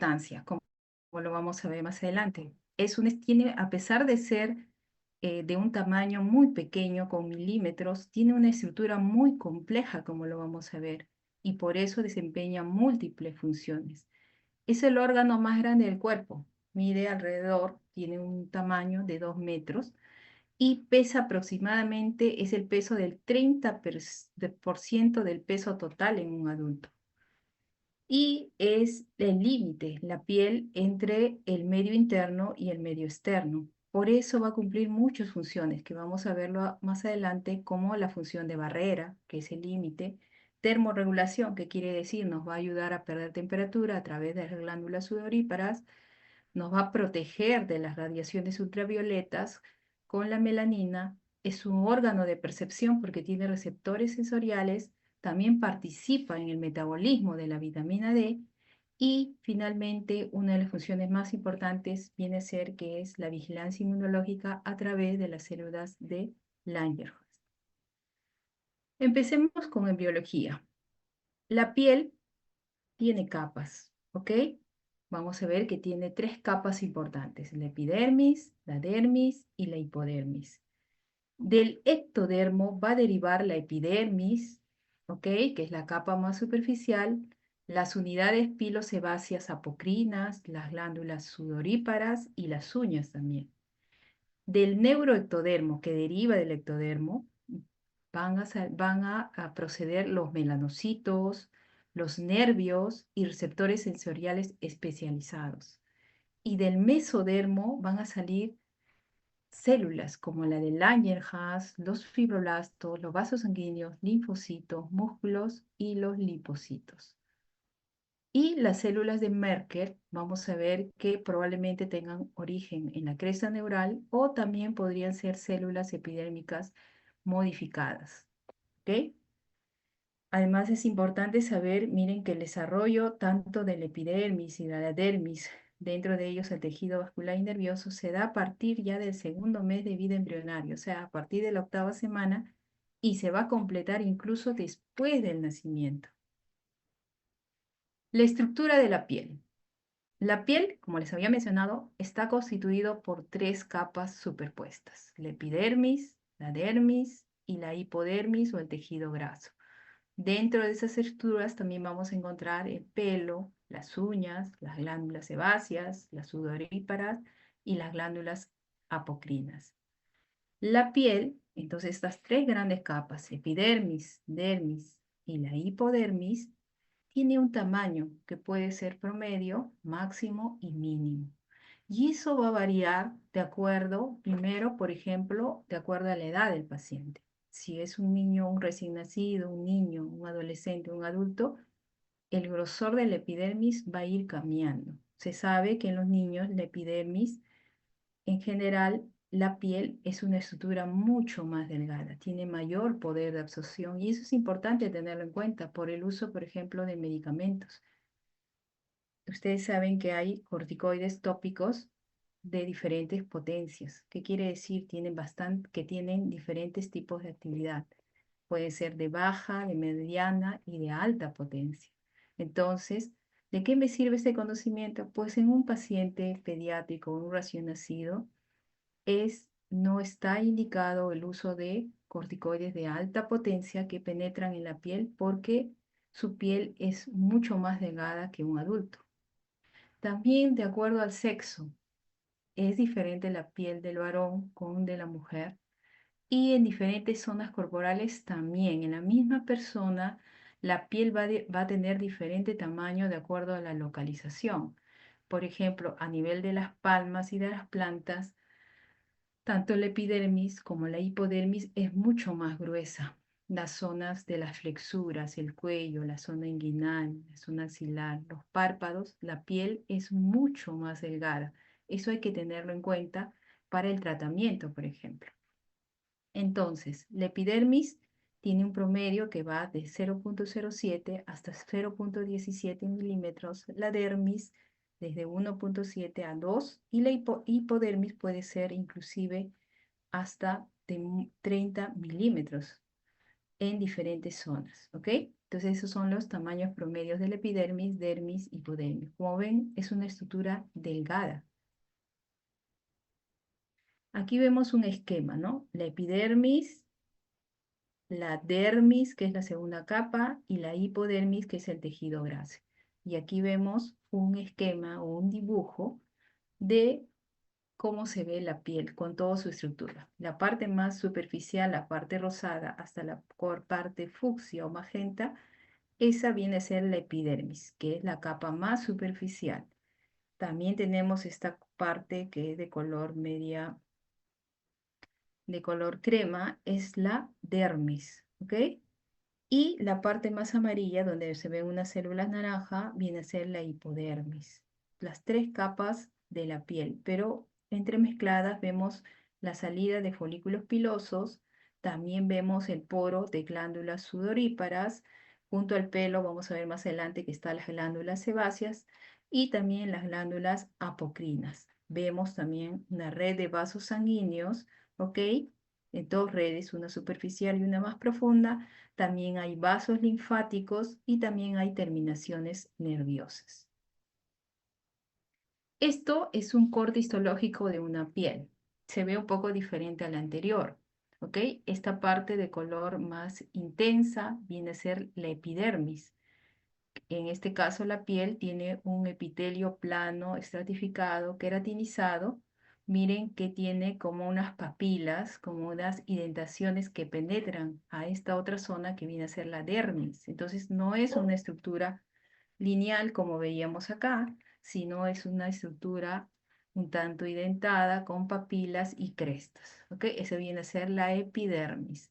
importancia, como lo vamos a ver más adelante. A pesar de ser de un tamaño muy pequeño, con milímetros, tiene una estructura muy compleja, como lo vamos a ver, y por eso desempeña múltiples funciones. Es el órgano más grande del cuerpo, mide alrededor, tiene un tamaño de 2 metros, y pesa aproximadamente, es el peso del 30% del peso total en un adulto. Y es el límite, la piel, entre el medio interno y el medio externo. Por eso va a cumplir muchas funciones, que vamos a verlo más adelante, como la función de barrera, que es el límite, termorregulación, que quiere decir nos va a ayudar a perder temperatura a través de las glándulas sudoríparas, nos va a proteger de las radiaciones ultravioletas con la melanina, es un órgano de percepción porque tiene receptores sensoriales, también participa en el metabolismo de la vitamina D y finalmente una de las funciones más importantes viene a ser que es la vigilancia inmunológica a través de las células de Langerhans. Empecemos con embriología. La piel tiene capas, ¿ok? Vamos a ver que tiene 3 capas importantes: la epidermis, la dermis y la hipodermis. Del ectodermo va a derivar la epidermis, ¿ok? Que es la capa más superficial, las unidades pilosebáceas apocrinas, las glándulas sudoríparas y las uñas también. Del neuroectodermo, que deriva del ectodermo, van a proceder los melanocitos, los nervios y receptores sensoriales especializados. Y del mesodermo van a salir células como la de Langerhans, los fibroblastos, los vasos sanguíneos, linfocitos, músculos y los lipocitos. Y las células de Merkel, vamos a ver que probablemente tengan origen en la cresta neural o también podrían ser células epidérmicas modificadas. ¿Ok? Además es importante saber, miren, que el desarrollo tanto del epidermis y de la dermis, dentro de ellos el tejido vascular y nervioso, se da a partir ya del segundo mes de vida embrionario, o sea, a partir de la 8ª semana, y se va a completar incluso después del nacimiento. La estructura de la piel. La piel, como les había mencionado, está constituido por 3 capas superpuestas: la epidermis, la dermis y la hipodermis o el tejido graso. Dentro de esas estructuras también vamos a encontrar el pelo, las uñas, las glándulas sebáceas, las sudoríparas y las glándulas apocrinas. La piel, entonces estas 3 grandes capas, epidermis, dermis y la hipodermis, tiene un tamaño que puede ser promedio, máximo y mínimo. Y eso va a variar de acuerdo, primero, por ejemplo, de acuerdo a la edad del paciente. Si es un niño, un recién nacido, un niño, un adolescente, un adulto, el grosor de la epidermis va a ir cambiando. Se sabe que en los niños la epidermis, en general, la piel es una estructura mucho más delgada, tiene mayor poder de absorción y eso es importante tenerlo en cuenta por el uso, por ejemplo, de medicamentos. Ustedes saben que hay corticoides tópicos de diferentes potencias. ¿Qué quiere decir? Que tienen diferentes tipos de actividad. Puede ser de baja, de mediana y de alta potencia. Entonces, ¿de qué me sirve este conocimiento? Pues en un paciente pediátrico, un recién nacido, no está indicado el uso de corticoides de alta potencia que penetran en la piel porque su piel es mucho más delgada que un adulto. También de acuerdo al sexo, es diferente la piel del varón con de la mujer y en diferentes zonas corporales también. En la misma persona, la piel va a tener diferente tamaño de acuerdo a la localización. Por ejemplo, a nivel de las palmas y de las plantas, tanto la epidermis como la hipodermis es mucho más gruesa. Las zonas de las flexuras, el cuello, la zona inguinal, la zona axilar, los párpados, la piel es mucho más delgada. Eso hay que tenerlo en cuenta para el tratamiento, por ejemplo. Entonces, la epidermis tiene un promedio que va de 0,07 hasta 0,17 milímetros, la dermis desde 1,7 a 2 y la hipodermis puede ser inclusive hasta de 30 milímetros en diferentes zonas, ¿ok? Entonces esos son los tamaños promedios del epidermis, dermis, hipodermis. Como ven, es una estructura delgada. Aquí vemos un esquema, ¿no? La epidermis, la dermis, que es la segunda capa, y la hipodermis, que es el tejido graso. Y aquí vemos un esquema o un dibujo de cómo se ve la piel con toda su estructura. La parte más superficial, la parte rosada, hasta la parte fucsia o magenta, esa viene a ser la epidermis, que es la capa más superficial. También tenemos esta parte que es de color media, de color crema, es la dermis, ¿ok? Y la parte más amarilla, donde se ven unas células naranja, viene a ser la hipodermis. Las tres capas de la piel, pero entremezcladas vemos la salida de folículos pilosos, también vemos el poro de glándulas sudoríparas, junto al pelo vamos a ver más adelante que están las glándulas sebáceas y también las glándulas apocrinas. Vemos también una red de vasos sanguíneos, ¿ok? En dos redes, una superficial y una más profunda. También hay vasos linfáticos y también hay terminaciones nerviosas. Esto es un corte histológico de una piel. Se ve un poco diferente al anterior, ¿ok? Esta parte de color más intensa viene a ser la epidermis. En este caso, la piel tiene un epitelio plano, estratificado, queratinizado. Miren que tiene como unas papilas, como unas indentaciones que penetran a esta otra zona que viene a ser la dermis. Entonces, no es una estructura lineal como veíamos acá, sino es una estructura un tanto indentada con papilas y crestas. ¿Ok? Eso viene a ser la epidermis.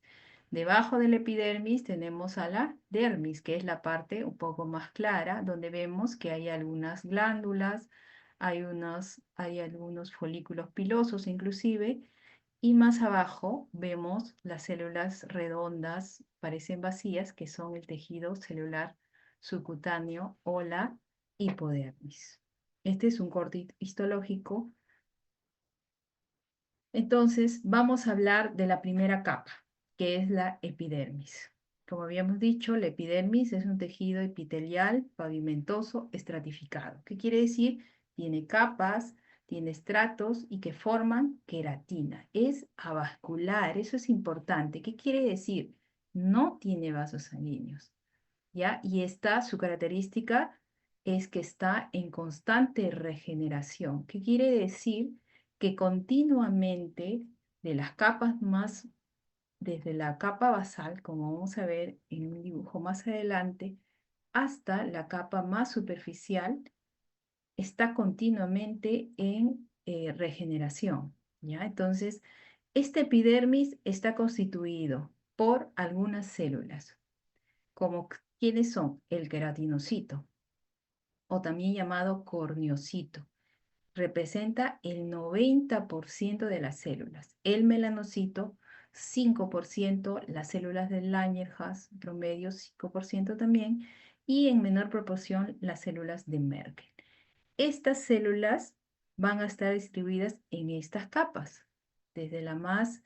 Debajo de la epidermis tenemos a la dermis, que es la parte un poco más clara, donde vemos que hay algunas glándulas, hay algunos folículos pilosos inclusive, y más abajo vemos las células redondas, parecen vacías, que son el tejido celular subcutáneo o la hipodermis. Este es un corte histológico. Entonces, vamos a hablar de la primera capa, que es la epidermis. Como habíamos dicho, la epidermis es un tejido epitelial pavimentoso estratificado. ¿Qué quiere decir? Tiene capas, tiene estratos y que forman queratina. Es avascular, eso es importante. ¿Qué quiere decir? No tiene vasos sanguíneos, ¿ya? Y su característica es que está en constante regeneración. ¿Qué quiere decir? Que continuamente de las capas más, desde la capa basal, como vamos a ver en un dibujo más adelante, hasta la capa más superficial, está continuamente en regeneración, ¿ya? Entonces, este epidermis está constituido por algunas células, como ¿quiénes son? El queratinocito, o también llamado corneocito. Representa el 90% de las células. El melanocito, 5%, las células de Langerhans, promedio 5% también, y en menor proporción las células de Merkel. Estas células van a estar distribuidas en estas capas. Desde la más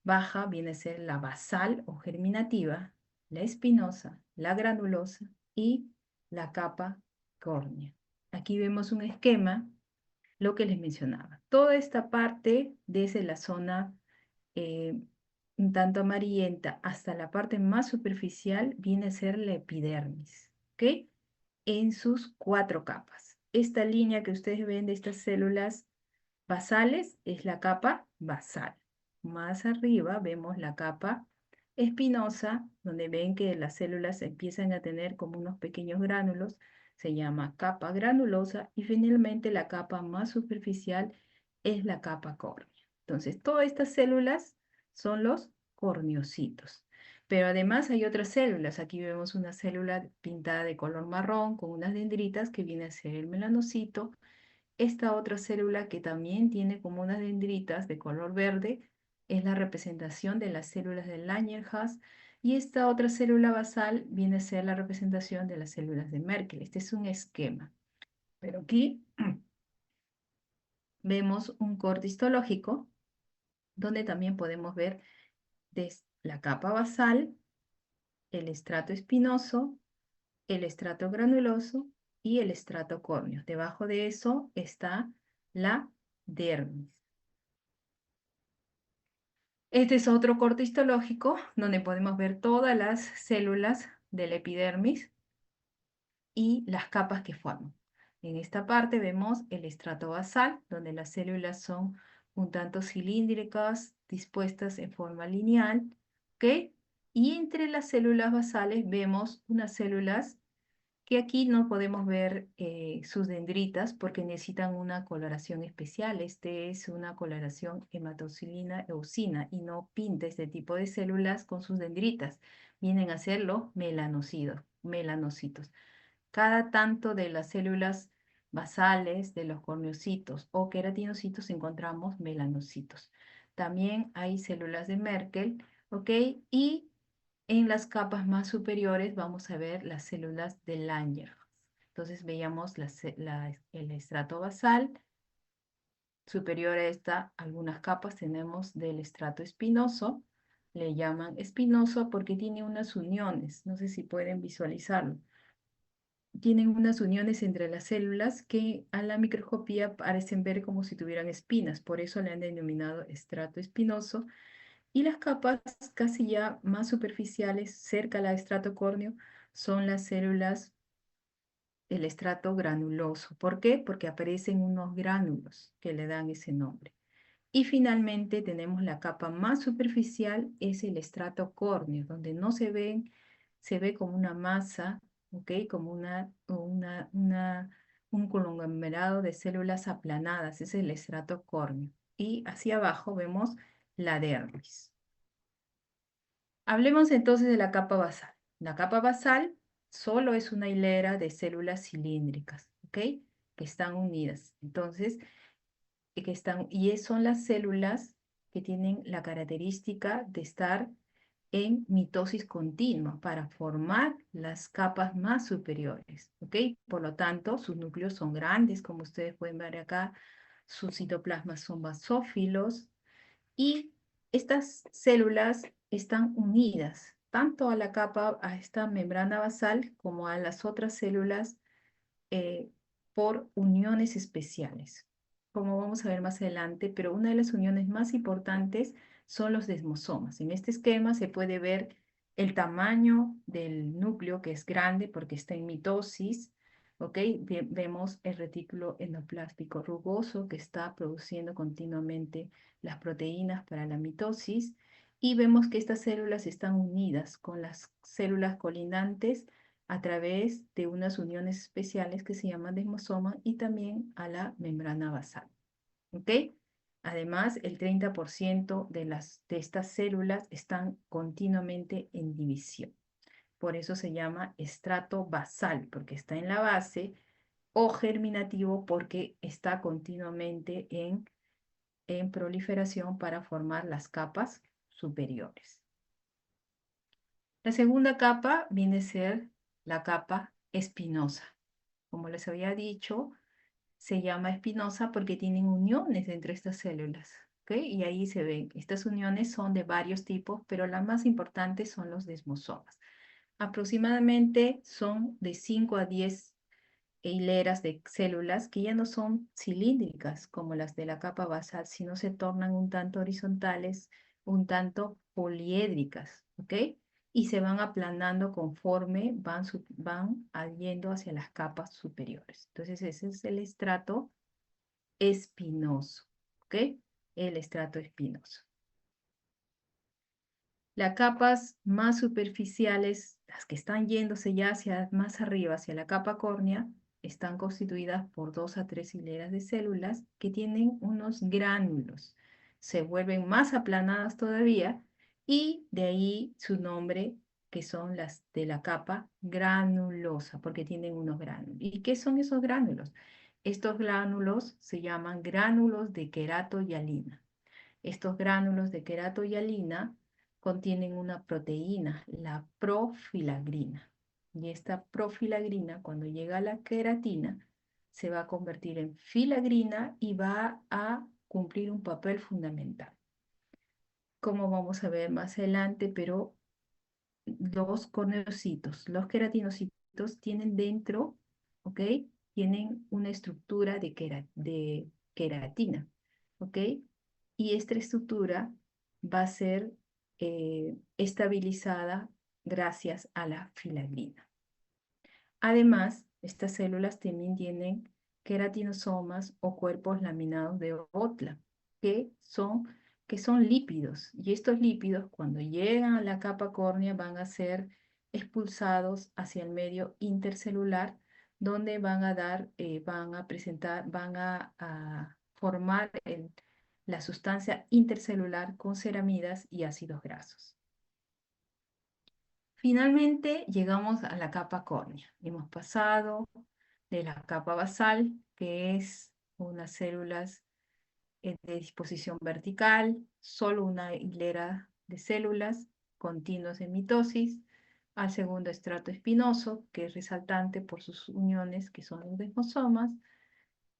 baja viene a ser la basal o germinativa, la espinosa, la granulosa y la capa córnea. Aquí vemos un esquema, lo que les mencionaba. Toda esta parte, desde la zona eh, un tanto amarillenta hasta la parte más superficial, viene a ser la epidermis, ¿ok? En sus 4 capas. Esta línea que ustedes ven de estas células basales es la capa basal. Más arriba vemos la capa espinosa, donde ven que las células empiezan a tener como unos pequeños gránulos, se llama capa granulosa, y finalmente la capa más superficial es la capa córnea. Entonces, todas estas células son los corneocitos. Pero además hay otras células. Aquí vemos una célula pintada de color marrón con unas dendritas que viene a ser el melanocito. Esta otra célula que también tiene como unas dendritas de color verde es la representación de las células de Langerhans, y esta otra célula basal viene a ser la representación de las células de Merkel. Este es un esquema. Pero aquí vemos un corte histológico donde también podemos ver desde la capa basal el estrato espinoso, el estrato granuloso y el estrato córneo. Debajo de eso está la dermis. Este es otro corte histológico donde podemos ver todas las células del epidermis y las capas que forman. En esta parte vemos el estrato basal, donde las células son un tanto cilíndricas, dispuestas en forma lineal, ¿ok? Y entre las células basales vemos unas células que aquí no podemos ver sus dendritas porque necesitan una coloración especial. Este es una coloración hematocilina eosina y no pinta este tipo de células con sus dendritas. Vienen a ser los melanocitos. Cada tanto de las células basales de los corneocitos o queratinocitos encontramos melanocitos. También hay células de Merkel, ¿ok? Y en las capas más superiores vamos a ver las células de Langerhans. Entonces veíamos el estrato basal. Superior a esta, algunas capas tenemos del estrato espinoso. Le llaman espinoso porque tiene unas uniones. No sé si pueden visualizarlo. Tienen unas uniones entre las células que a la microscopía parecen ver como si tuvieran espinas. Por eso le han denominado estrato espinoso. Y las capas casi ya más superficiales, cerca al estrato córneo, son las células del estrato granuloso. ¿Por qué? Porque aparecen unos gránulos que le dan ese nombre. Y finalmente tenemos la capa más superficial, es el estrato córneo, donde no se ven, se ve como una masa, ¿ok? Como un conglomerado de células aplanadas, ese es el estrato córneo. Y hacia abajo vemos la dermis. Hablemos entonces de la capa basal. La capa basal solo es una hilera de células cilíndricas, ¿ok? Que están unidas. Entonces, son las células que tienen la característica de estar en mitosis continua para formar las capas más superiores, ¿ok? Por lo tanto, sus núcleos son grandes, como ustedes pueden ver acá, sus citoplasmas son basófilos, y estas células están unidas tanto a la capa, a esta membrana basal, como a las otras células eh, por uniones especiales, como vamos a ver más adelante, pero una de las uniones más importantes son los desmosomas. En este esquema se puede ver el tamaño del núcleo, que es grande porque está en mitosis, ¿ok? Vemos el retículo endoplástico rugoso que está produciendo continuamente las proteínas para la mitosis, y vemos que estas células están unidas con las células colindantes a través de unas uniones especiales que se llaman desmosoma y también a la membrana basal. ¿Ok? Además, el 30% de estas células están continuamente en división. Por eso se llama estrato basal, porque está en la base, o germinativo, porque está continuamente en proliferación para formar las capas superiores. La segunda capa viene a ser la capa espinosa. Como les había dicho, se llama espinosa porque tienen uniones entre estas células, ¿ok? Y ahí se ven, estas uniones son de varios tipos, pero las más importantes son los desmosomas. Aproximadamente son de 5 a 10 hileras de células que ya no son cilíndricas como las de la capa basal, sino se tornan un tanto horizontales, un tanto poliédricas, ¿ok? Y se van aplanando conforme van yendo hacia las capas superiores. Entonces ese es el estrato espinoso, ¿ok? El estrato espinoso. Las capas más superficiales, las que están yéndose ya hacia más arriba, hacia la capa córnea, están constituidas por 2 a 3 hileras de células que tienen unos gránulos. Se vuelven más aplanadas todavía y de ahí su nombre, que son las de la capa granulosa, porque tienen unos gránulos. ¿Y qué son esos gránulos? Estos gránulos se llaman gránulos de queratohialina. Estos gránulos de queratohialina contienen una proteína, la profilagrina. Y esta profilagrina, cuando llega a la queratina, se va a convertir en filagrina y va a cumplir un papel fundamental. Como vamos a ver más adelante, pero los corneocitos. Los queratinocitos tienen dentro, ¿ok? Tienen una estructura de queratina, ¿ok? Y esta estructura va a ser estabilizada gracias a la filagrina. Además, estas células también tienen queratinosomas o cuerpos laminados de Otla, que son, que son lípidos. Y estos lípidos, cuando llegan a la capa córnea, van a ser expulsados hacia el medio intercelular, donde van a dar, van a presentar, a formar la sustancia intercelular con ceramidas y ácidos grasos. Finalmente llegamos a la capa córnea. Hemos pasado de la capa basal, que es unas células de disposición vertical, solo una hilera de células continuas en mitosis, al segundo estrato espinoso, que es resaltante por sus uniones, que son los desmosomas,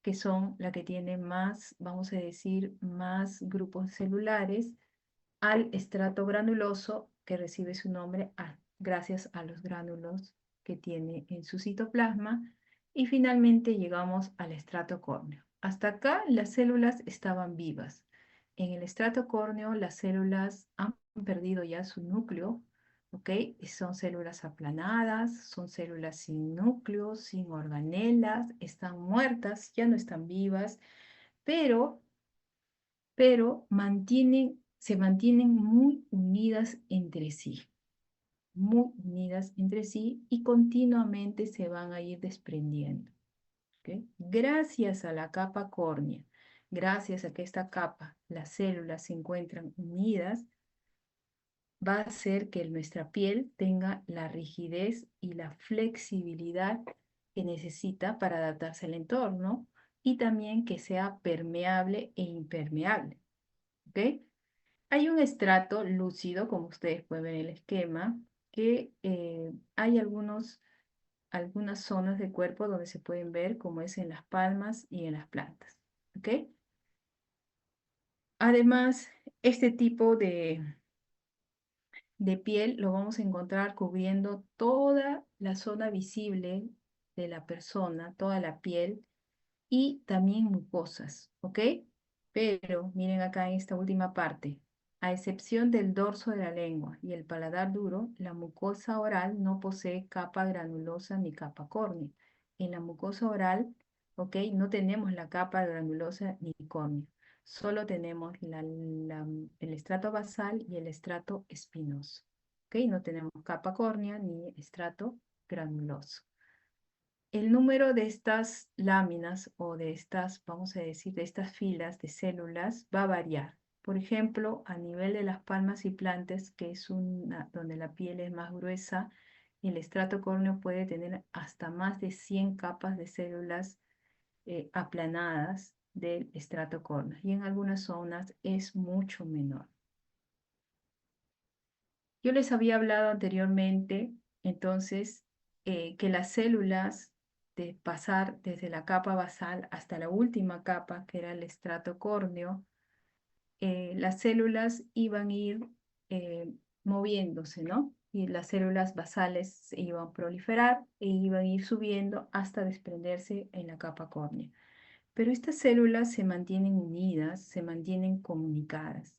que son la que tiene más, vamos a decir, más grupos celulares, al estrato granuloso, que recibe su nombre gracias a los gránulos que tiene en su citoplasma, y finalmente llegamos al estrato córneo. Hasta acá las células estaban vivas. En el estrato córneo las células han perdido ya su núcleo, ¿ok? Son células aplanadas, son células sin núcleo, sin organelas, están muertas, ya no están vivas, pero se mantienen muy unidas entre sí, muy unidas entre sí y continuamente se van a ir desprendiendo. ¿Ok? Gracias a la capa córnea, gracias a que esta capa, las células se encuentran unidas, va a hacer que nuestra piel tenga la rigidez y la flexibilidad que necesita para adaptarse al entorno y también que sea permeable e impermeable. ¿Ok? Hay un estrato lúcido, como ustedes pueden ver en el esquema, que hay algunas zonas del cuerpo donde se pueden ver, como es en las palmas y en las plantas. ¿Ok? Además, este tipo de piel lo vamos a encontrar cubriendo toda la zona visible de la persona, toda la piel, y también mucosas, ¿ok? Pero miren acá en esta última parte, a excepción del dorso de la lengua y el paladar duro, la mucosa oral no posee capa granulosa ni capa córnea. En la mucosa oral, ¿ok? No tenemos la capa granulosa ni córnea, solo tenemos el estrato basal y el estrato espinoso, ¿ok? No tenemos capa córnea ni estrato granuloso. El número de estas láminas o de estas, vamos a decir, de estas filas de células va a variar. Por ejemplo, a nivel de las palmas y plantas, que es donde la piel es más gruesa, el estrato córneo puede tener hasta más de 100 capas de células aplanadas del estrato córneo. Y en algunas zonas es mucho menor. Yo les había hablado anteriormente, entonces, que las células de pasar desde la capa basal hasta la última capa, que era el estrato córneo, las células iban a ir moviéndose, ¿no? Y las células basales se iban a proliferar e iban a ir subiendo hasta desprenderse en la capa córnea. Pero estas células se mantienen unidas, se mantienen comunicadas.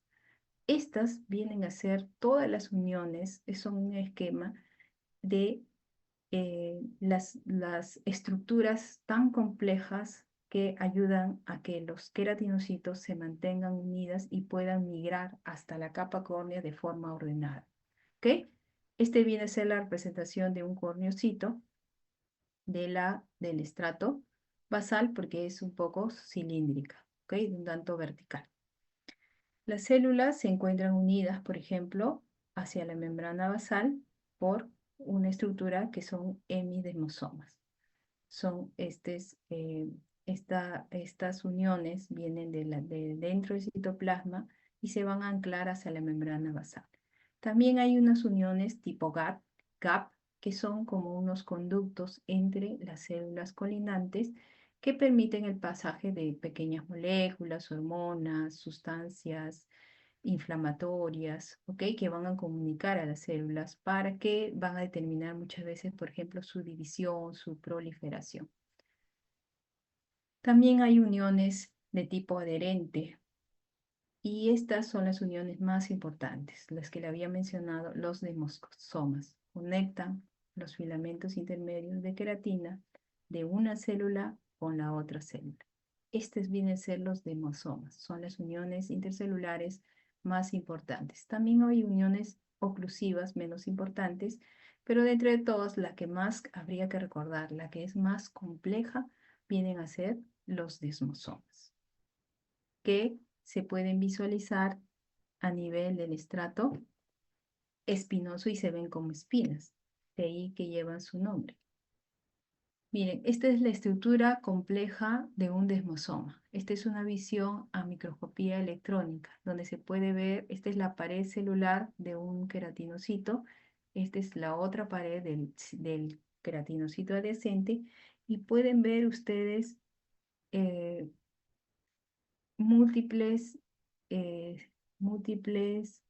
Estas vienen a ser todas las uniones, son un esquema de las estructuras tan complejas que ayudan a que los queratinocitos se mantengan unidas y puedan migrar hasta la capa córnea de forma ordenada. ¿Ok? Este viene a ser la representación de un corneocito del estrato basal porque es un poco cilíndrica, ¿ok? Un tanto vertical. Las células se encuentran unidas, por ejemplo, hacia la membrana basal por una estructura que son hemidesmosomas. Estas uniones vienen de dentro del citoplasma y se van a anclar hacia la membrana basal. También hay unas uniones tipo GAP, que son como unos conductos entre las células colindantes que permiten el pasaje de pequeñas moléculas, hormonas, sustancias, inflamatorias, ¿ok? Que van a comunicar a las células para que van a determinar muchas veces, por ejemplo, su división, su proliferación. También hay uniones de tipo adherente y estas son las uniones más importantes, las que le había mencionado, los desmosomas. Conectan los filamentos intermedios de queratina de una célula con la otra célula. Estos vienen a ser los desmosomas, son las uniones intercelulares más importantes. También hay uniones oclusivas menos importantes, pero de entre todas, la que más habría que recordar, la que es más compleja, vienen a ser los desmosomas, que se pueden visualizar a nivel del estrato espinoso y se ven como espinas, de ahí que llevan su nombre. Miren, esta es la estructura compleja de un desmosoma. Esta es una visión a microscopía electrónica, donde se puede ver, esta es la pared celular de un queratinocito, esta es la otra pared del queratinocito adyacente, y pueden ver ustedes eh, múltiples, eh, múltiples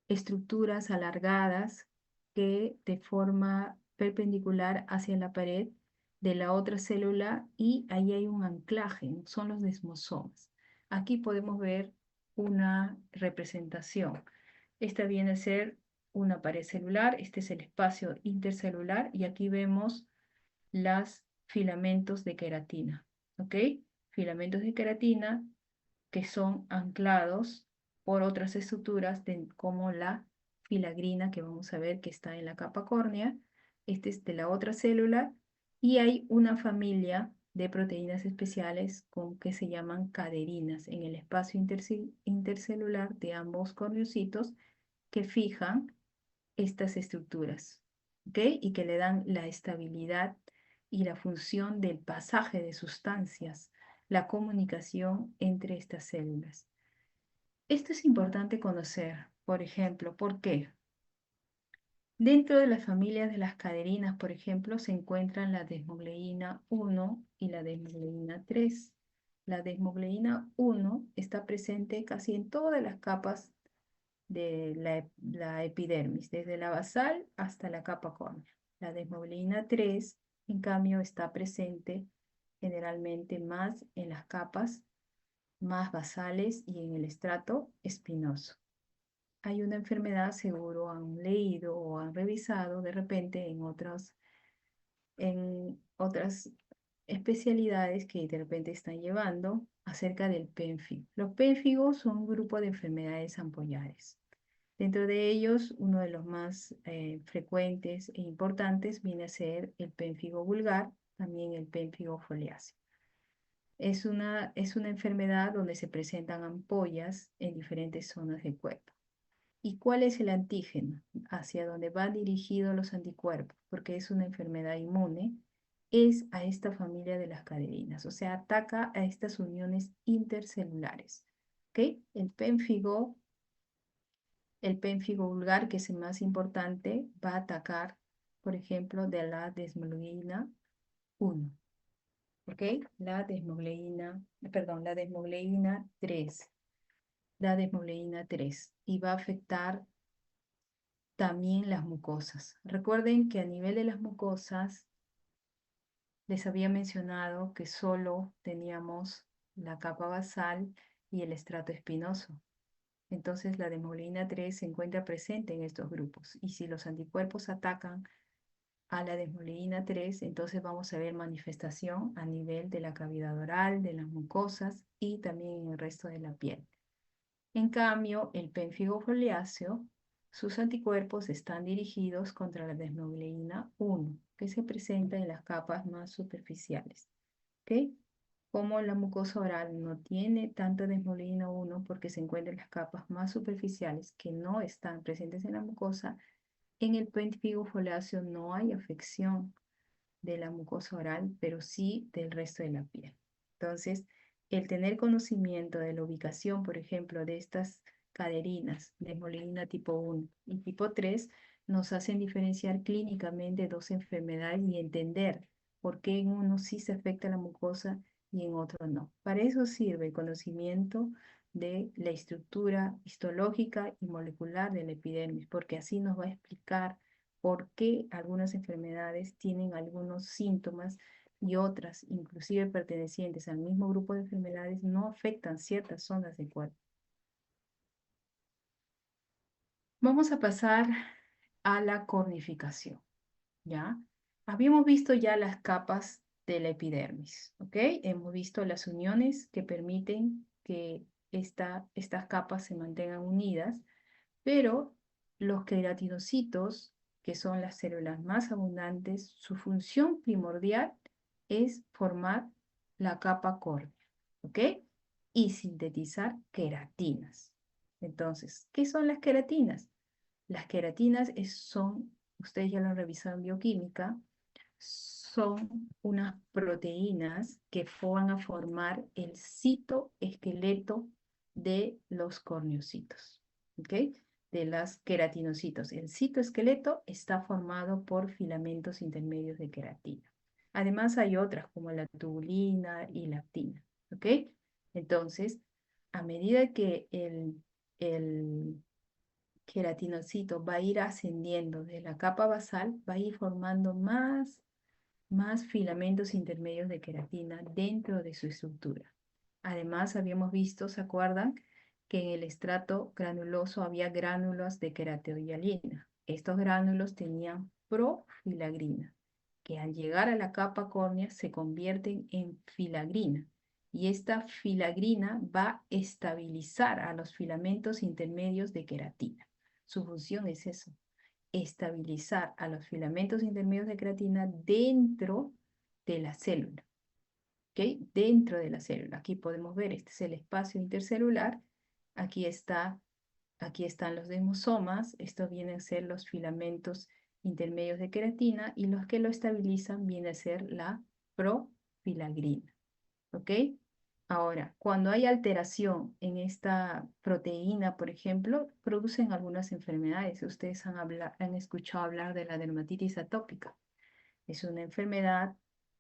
estructuras alargadas que de forma perpendicular hacia la pared de la otra célula y ahí hay un anclaje, son los desmosomas. Aquí podemos ver una representación. Esta viene a ser una pared celular, este es el espacio intercelular y aquí vemos los filamentos de queratina, ¿ok? Filamentos de queratina que son anclados por otras estructuras como la filagrina, que vamos a ver que está en la capa córnea. Este es de la otra célula. Y hay una familia de proteínas especiales que se llaman caderinas en el espacio intercelular de ambos corneocitos que fijan estas estructuras, ¿ok? Y que le dan la estabilidad y la función del pasaje de sustancias, la comunicación entre estas células. Esto es importante conocer, por ejemplo, ¿por qué? Dentro de las familias de las caderinas, por ejemplo, se encuentran la desmogleína 1 y la desmogleína 3. La desmogleína 1 está presente casi en todas las capas de la epidermis, desde la basal hasta la capa córnea. La desmogleína 3, en cambio, está presente generalmente más en las capas más basales y en el estrato espinoso. Hay una enfermedad, seguro han leído o han revisado de repente en otras especialidades que de repente están llevando acerca del pénfigo. Los pénfigos son un grupo de enfermedades ampollares. Dentro de ellos, uno de los más frecuentes e importantes viene a ser el pénfigo vulgar, también el pénfigo foliáceo. Es una enfermedad donde se presentan ampollas en diferentes zonas del cuerpo. ¿Y cuál es el antígeno? Hacia donde van dirigidos los anticuerpos, porque es una enfermedad inmune, es a esta familia de las caderinas, o sea, ataca a estas uniones intercelulares. ¿Ok? El pénfigo vulgar, que es el más importante, va a atacar, por ejemplo, de la desmogleína 1. ¿Ok? La desmogleína 3. La desmogleína 3. Y va a afectar también las mucosas. Recuerden que a nivel de las mucosas, les había mencionado que solo teníamos la capa basal y el estrato espinoso. Entonces la desmogleína 3 se encuentra presente en estos grupos. Y si los anticuerpos atacan a la desmogleína 3, entonces vamos a ver manifestación a nivel de la cavidad oral, de las mucosas y también en el resto de la piel. En cambio, el pénfigo foliáceo, sus anticuerpos están dirigidos contra la desmogleína 1, que se presenta en las capas más superficiales. ¿Ok? Como la mucosa oral no tiene tanta desmogleína 1 porque se encuentra en las capas más superficiales que no están presentes en la mucosa, en el pénfigo foliáceo no hay afección de la mucosa oral, pero sí del resto de la piel. Entonces, el tener conocimiento de la ubicación, por ejemplo, de estas caderinas, desmogleína tipo 1 y tipo 3, nos hacen diferenciar clínicamente dos enfermedades y entender por qué en uno sí se afecta la mucosa y en otro no. Para eso sirve el conocimiento de la estructura histológica y molecular de la epidermis, porque así nos va a explicar por qué algunas enfermedades tienen algunos síntomas y otras, inclusive pertenecientes al mismo grupo de enfermedades, no afectan ciertas zonas del cuerpo. Vamos a pasar a la cornificación, ¿ya? Habíamos visto ya las capas de la epidermis, ¿ok? Hemos visto las uniones que permiten que estas capas se mantengan unidas, pero los queratinocitos, que son las células más abundantes, su función primordial es formar la capa córnea, ¿ok? Y sintetizar queratinas. Entonces, ¿qué son las queratinas? Las queratinas son, ustedes ya lo han revisado en bioquímica, son unas proteínas que van a formar el citoesqueleto de los corneocitos, ¿ok? De las queratinocitos. El citoesqueleto está formado por filamentos intermedios de queratina. Además hay otras como la tubulina y la actina, ¿ok? Entonces, a medida que el queratinocito va a ir ascendiendo de la capa basal, va a ir formando más filamentos intermedios de queratina dentro de su estructura. Además, habíamos visto, ¿se acuerdan? Que en el estrato granuloso había gránulos de queratohialina. Estos gránulos tenían profilagrina, que al llegar a la capa córnea se convierten en filagrina. Y esta filagrina va a estabilizar a los filamentos intermedios de queratina. Su función es eso, estabilizar a los filamentos intermedios de queratina dentro de la célula, ¿ok? Dentro de la célula. Aquí podemos ver, este es el espacio intercelular, aquí están los desmosomas, estos vienen a ser los filamentos intermedios de queratina y los que lo estabilizan viene a ser la profilagrina, ¿ok? Ahora, cuando hay alteración en esta proteína, por ejemplo, producen algunas enfermedades. Ustedes han escuchado hablar de la dermatitis atópica. Es una enfermedad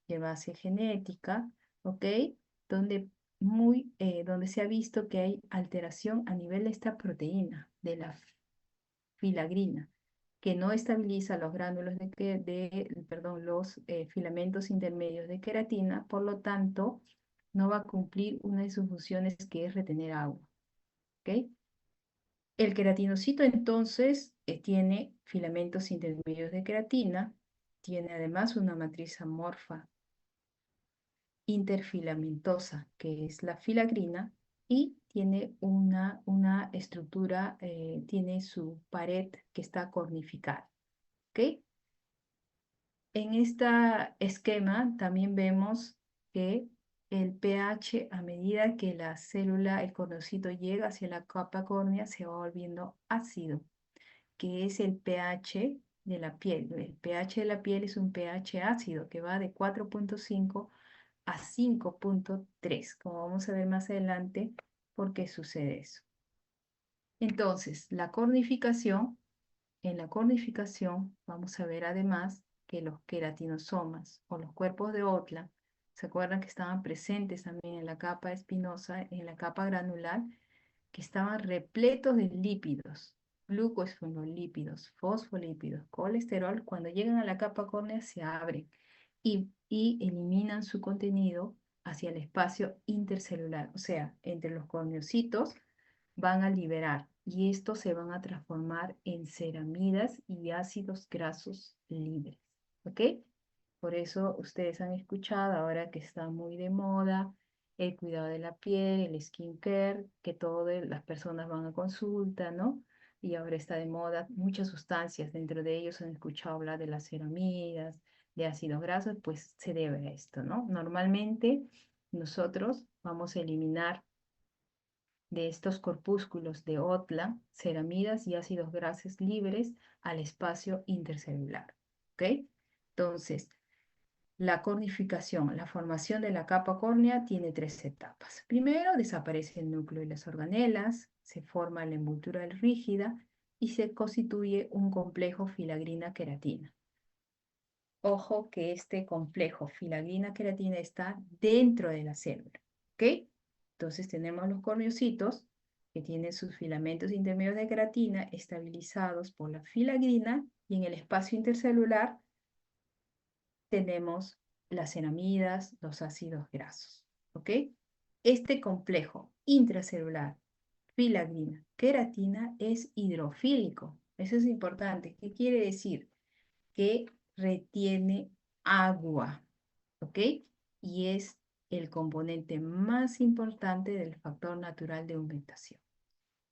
de base genética, ¿ok? Donde, donde se ha visto que hay alteración a nivel de esta proteína, de la filagrina, que no estabiliza los gránulos perdón, los filamentos intermedios de queratina, por lo tanto, no va a cumplir una de sus funciones que es retener agua, ¿ok? El queratinocito entonces tiene filamentos intermedios de queratina, tiene además una matriz amorfa interfilamentosa, que es la filagrina, y tiene una estructura, tiene su pared que está cornificada, ¿ok? En este esquema también vemos que el pH, a medida que la célula, el corneocito llega hacia la capa córnea, se va volviendo ácido, que es el pH de la piel. El pH de la piel es un pH ácido que va de 4.5 a 5.3, como vamos a ver más adelante por qué sucede eso. Entonces, en la cornificación vamos a ver además que los queratinosomas o los cuerpos de Otla, ¿se acuerdan que estaban presentes también en la capa espinosa, en la capa granular, que estaban repletos de lípidos, glucosfenolípidos, fosfolípidos, colesterol? Cuando llegan a la capa córnea se abren y eliminan su contenido hacia el espacio intercelular, o sea, entre los corneocitos van a liberar y estos se van a transformar en ceramidas y ácidos grasos libres, ¿ok? Por eso ustedes han escuchado ahora que está muy de moda el cuidado de la piel, el skincare, que todas las personas van a consulta, ¿no? Y ahora está de moda muchas sustancias, dentro de ellos han escuchado hablar de las ceramidas, de ácidos grasos, pues se debe a esto, ¿no? Normalmente nosotros vamos a eliminar de estos corpúsculos de OTLA, ceramidas y ácidos grasos libres al espacio intercelular, ¿ok? Entonces, la cornificación, la formación de la capa córnea tiene tres etapas. Primero, desaparece el núcleo y las organelas, se forma la envoltura rígida y se constituye un complejo filagrina-queratina. Ojo que este complejo filagrina-queratina está dentro de la célula, ¿ok? Entonces tenemos los corneocitos que tienen sus filamentos intermedios de queratina estabilizados por la filagrina y en el espacio intercelular tenemos las ceramidas, los ácidos grasos, ¿ok? Este complejo intracelular, filagrina, queratina es hidrofílico. Eso es importante. ¿Qué quiere decir? Que retiene agua, ¿ok? Y es el componente más importante del factor natural de aumentación.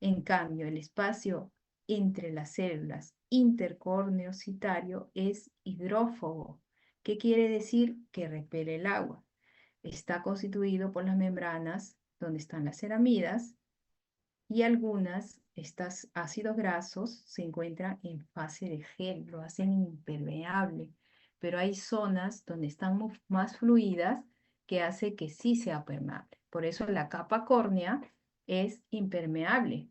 En cambio, el espacio entre las células intercorneocitario es hidrófobo. ¿Qué quiere decir? Que repele el agua. Está constituido por las membranas donde están las ceramidas y estos ácidos grasos se encuentran en fase de gel, lo hacen impermeable, pero hay zonas donde están más fluidas que hace que sí sea permeable. Por eso la capa córnea es impermeable,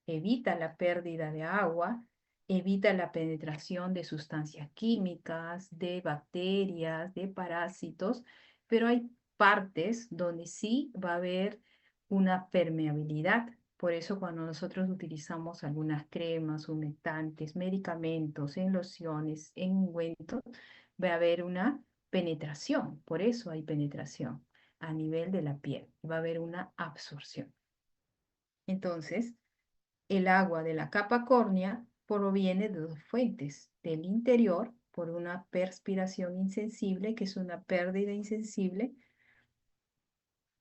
evita la pérdida de agua, evita la penetración de sustancias químicas, de bacterias, de parásitos, pero hay partes donde sí va a haber una permeabilidad. Por eso cuando nosotros utilizamos algunas cremas, humectantes, medicamentos, en lociones, en ungüentos, va a haber una penetración. Por eso hay penetración a nivel de la piel. Va a haber una absorción. Entonces, el agua de la capa córnea proviene de dos fuentes. Del interior, por una perspiración insensible, que es una pérdida insensible,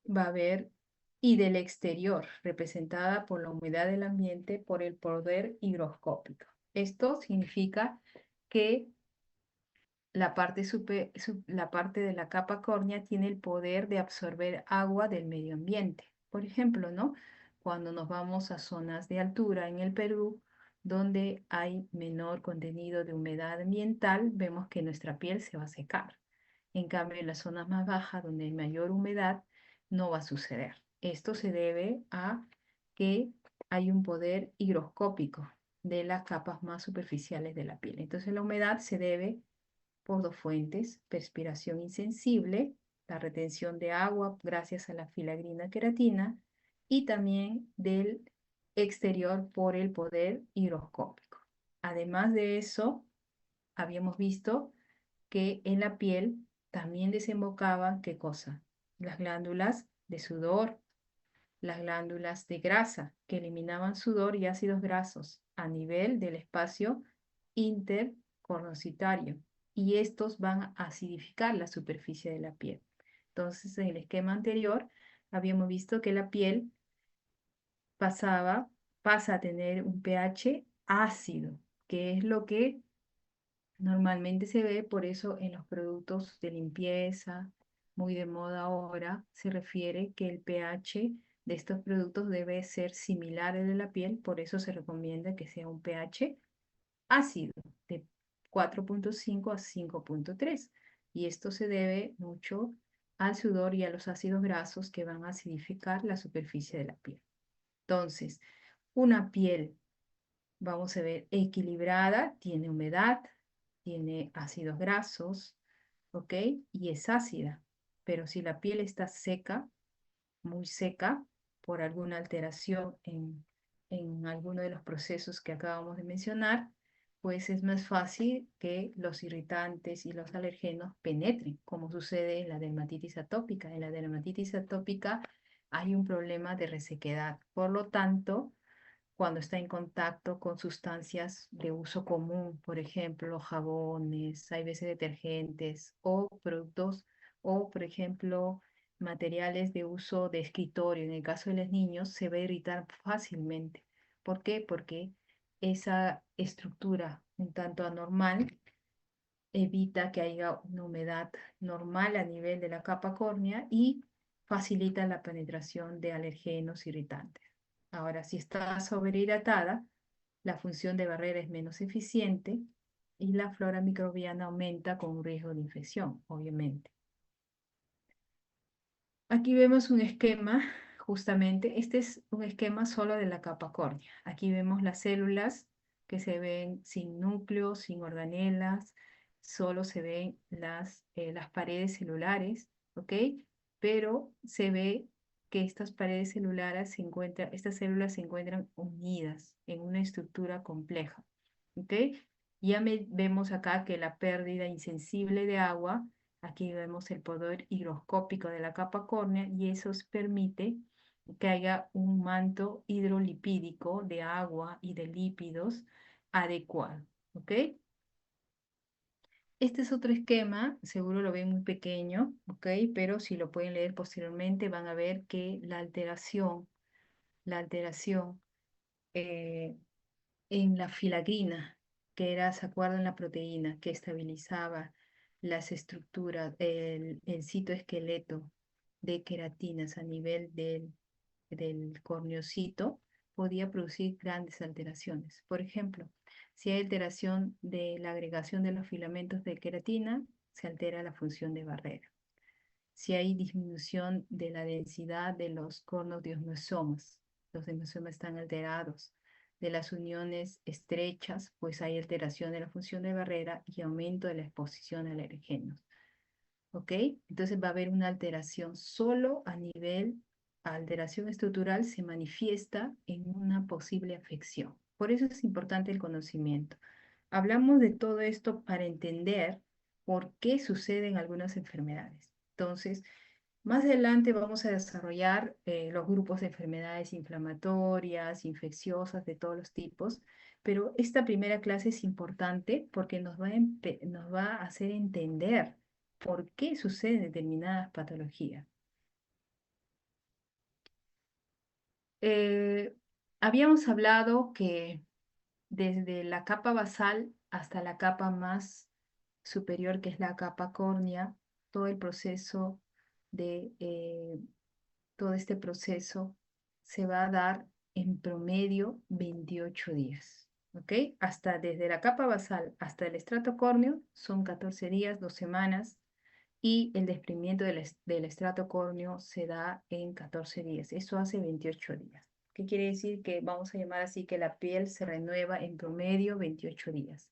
va a haber, y del exterior, representada por la humedad del ambiente por el poder higroscópico. Esto significa que la parte de la capa córnea tiene el poder de absorber agua del medio ambiente. Por ejemplo, ¿no? Cuando nos vamos a zonas de altura en el Perú, donde hay menor contenido de humedad ambiental, vemos que nuestra piel se va a secar. En cambio, en las zonas más bajas, donde hay mayor humedad, no va a suceder. Esto se debe a que hay un poder higroscópico de las capas más superficiales de la piel. Entonces, la humedad se debe por dos fuentes: perspiración insensible, la retención de agua gracias a la filagrina queratina, y también del exterior por el poder higroscópico. Además de eso, habíamos visto que en la piel también desembocaban, ¿qué cosa? Las glándulas de sudor, las glándulas de grasa, que eliminaban sudor y ácidos grasos a nivel del espacio intercornocitario, y estos van a acidificar la superficie de la piel. Entonces, en el esquema anterior, habíamos visto que la piel pasa a tener un pH ácido, que es lo que normalmente se ve. Por eso en los productos de limpieza, muy de moda ahora, se refiere que el pH de estos productos debe ser similar al de la piel. Por eso se recomienda que sea un pH ácido, de 4.5 a 5.3. Y esto se debe mucho al sudor y a los ácidos grasos que van a acidificar la superficie de la piel. Entonces, una piel, vamos a ver, equilibrada, tiene humedad, tiene ácidos grasos, ¿ok? Y es ácida. Pero si la piel está seca, muy seca, por alguna alteración en alguno de los procesos que acabamos de mencionar, pues es más fácil que los irritantes y los alergenos penetren, como sucede en la dermatitis atópica. En la dermatitis atópica hay un problema de resequedad. Por lo tanto, cuando está en contacto con sustancias de uso común, por ejemplo, jabones, hay veces detergentes o productos, o por ejemplo, materiales de uso de escritorio, en el caso de los niños, se va a irritar fácilmente. ¿Por qué? Porque esa estructura un tanto anormal evita que haya una humedad normal a nivel de la capa córnea y facilita la penetración de alergenos irritantes. Ahora, si está sobrehidratada, la función de barrera es menos eficiente y la flora microbiana aumenta con un riesgo de infección, obviamente. Aquí vemos un esquema, justamente, este es un esquema solo de la capa córnea. Aquí vemos las células que se ven sin núcleo, sin organelas, solo se ven las paredes celulares, ¿ok? Pero se ve que estas paredes celulares estas células se encuentran unidas en una estructura compleja. ¿Ok? Vemos acá que la pérdida insensible de agua, aquí vemos el poder higroscópico de la capa córnea y eso permite que haya un manto hidrolipídico de agua y de lípidos adecuado. ¿Ok? Este es otro esquema, seguro lo ven muy pequeño, ¿ok? Pero si lo pueden leer posteriormente van a ver que la alteración eh, en la filagrina, que era, ¿se acuerdan? La proteína que estabilizaba las estructuras, el citoesqueleto de queratinas a nivel del corneocito, podía producir grandes alteraciones. Por ejemplo, si hay alteración de la agregación de los filamentos de queratina, se altera la función de barrera. Si hay disminución de la densidad de los conos de osmosomas, los osmosomas están alterados. De las uniones estrechas, pues hay alteración de la función de barrera y aumento de la exposición a alergenos. ¿Ok? Entonces va a haber una alteración solo a nivel, alteración estructural se manifiesta en una posible afección. Por eso es importante el conocimiento. Hablamos de todo esto para entender por qué suceden algunas enfermedades. Entonces, más adelante vamos a desarrollar los grupos de enfermedades inflamatorias, infecciosas de todos los tipos, pero esta primera clase es importante porque nos va a hacer entender por qué suceden determinadas patologías. Eh, Habíamos hablado que desde la capa basal hasta la capa más superior, que es la capa córnea, todo el proceso de todo este proceso se va a dar en promedio 28 días. ¿Ok? Hasta desde la capa basal hasta el estrato córneo son 14 días, 2 semanas, y el desprendimiento del estrato córneo se da en 14 días. Eso hace 28 días. ¿Qué quiere decir? Que vamos a llamar así que la piel se renueva en promedio 28 días.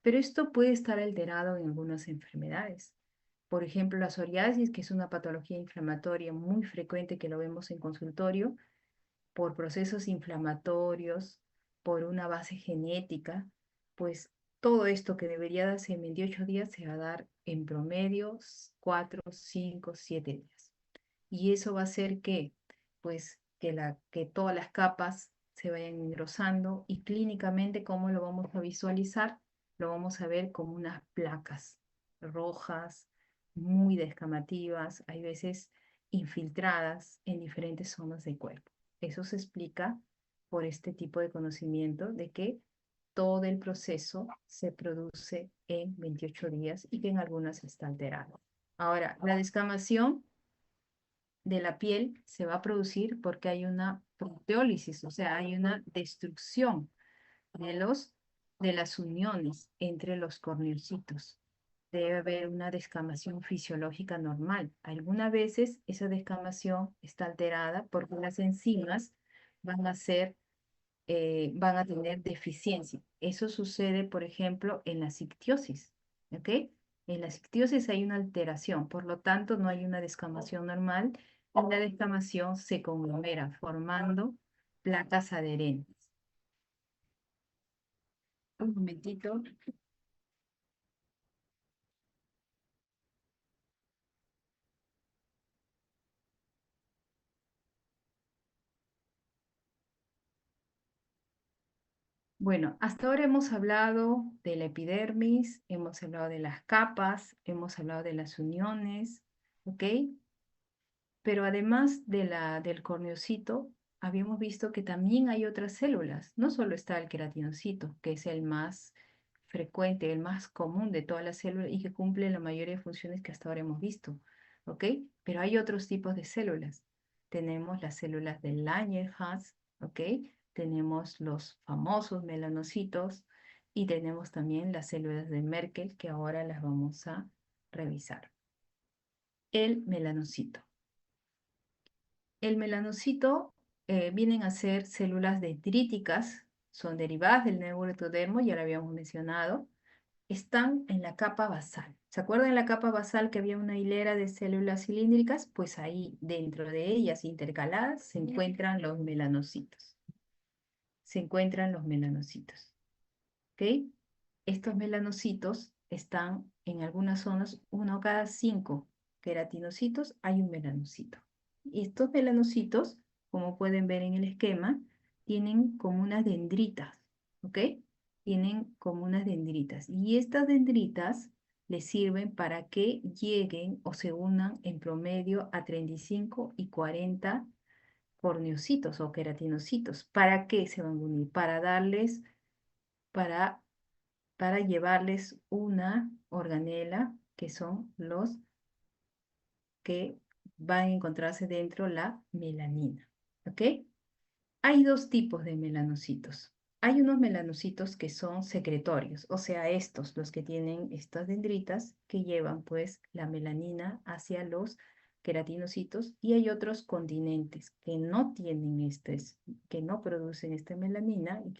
Pero esto puede estar alterado en algunas enfermedades. Por ejemplo, la psoriasis, que es una patología inflamatoria muy frecuente que lo vemos en consultorio, por procesos inflamatorios, por una base genética, pues todo esto que debería darse en 28 días se va a dar en promedio 4, 5, 7 días. Y eso va a hacer que, pues, que todas las capas se vayan engrosando y clínicamente, ¿cómo lo vamos a visualizar? Lo vamos a ver como unas placas rojas, muy descamativas, hay veces infiltradas en diferentes zonas del cuerpo. Eso se explica por este tipo de conocimiento de que todo el proceso se produce en 28 días y que en algunas está alterado. Ahora, la descamación de la piel se va a producir porque hay una proteólisis, o sea, hay una destrucción de de las uniones entre los corneocitos. Debe haber una descamación fisiológica normal. Algunas veces esa descamación está alterada porque las enzimas van a ser van a tener deficiencia. Eso sucede, por ejemplo, en la sictiosis, ¿ok? En la sictiosis hay una alteración, por lo tanto no hay una descamación normal y la descamación se conglomera formando placas adherentes. Un momentito. Bueno, hasta ahora hemos hablado de la epidermis, hemos hablado de las capas, hemos hablado de las uniones, ¿ok? Pero además del corneocito, habíamos visto que también hay otras células. No solo está el queratinocito, que es el más frecuente, el más común de todas las células y que cumple la mayoría de funciones que hasta ahora hemos visto. ¿Ok? Pero hay otros tipos de células. Tenemos las células de Langerhans, ¿ok? Tenemos los famosos melanocitos y tenemos también las células de Merkel, que ahora las vamos a revisar. El melanocito. El melanocito vienen a ser células dendríticas, son derivadas del neuroectodermo, ya lo habíamos mencionado, están en la capa basal. ¿Se acuerdan en la capa basal que había una hilera de células cilíndricas? Pues ahí, dentro de ellas, intercaladas, se encuentran los melanocitos. Se encuentran los melanocitos. ¿Ok? Estos melanocitos están en algunas zonas, uno cada 5 queratinocitos hay un melanocito. Y estos melanocitos, como pueden ver en el esquema, tienen como unas dendritas, ¿ok? Tienen como unas dendritas. Y estas dendritas les sirven para que lleguen o se unan en promedio a 35 y 40 corneocitos o queratinocitos. ¿Para qué se van a unir? Para darles, para llevarles una organela, que son los que van a encontrarse dentro la melanina. ¿Ok? Hay dos tipos de melanocitos. Hay unos melanocitos que son secretorios, o sea, estos, los que tienen estas dendritas que llevan pues la melanina hacia los queratinocitos, y hay otros continentes que no tienen que no producen esta melanina y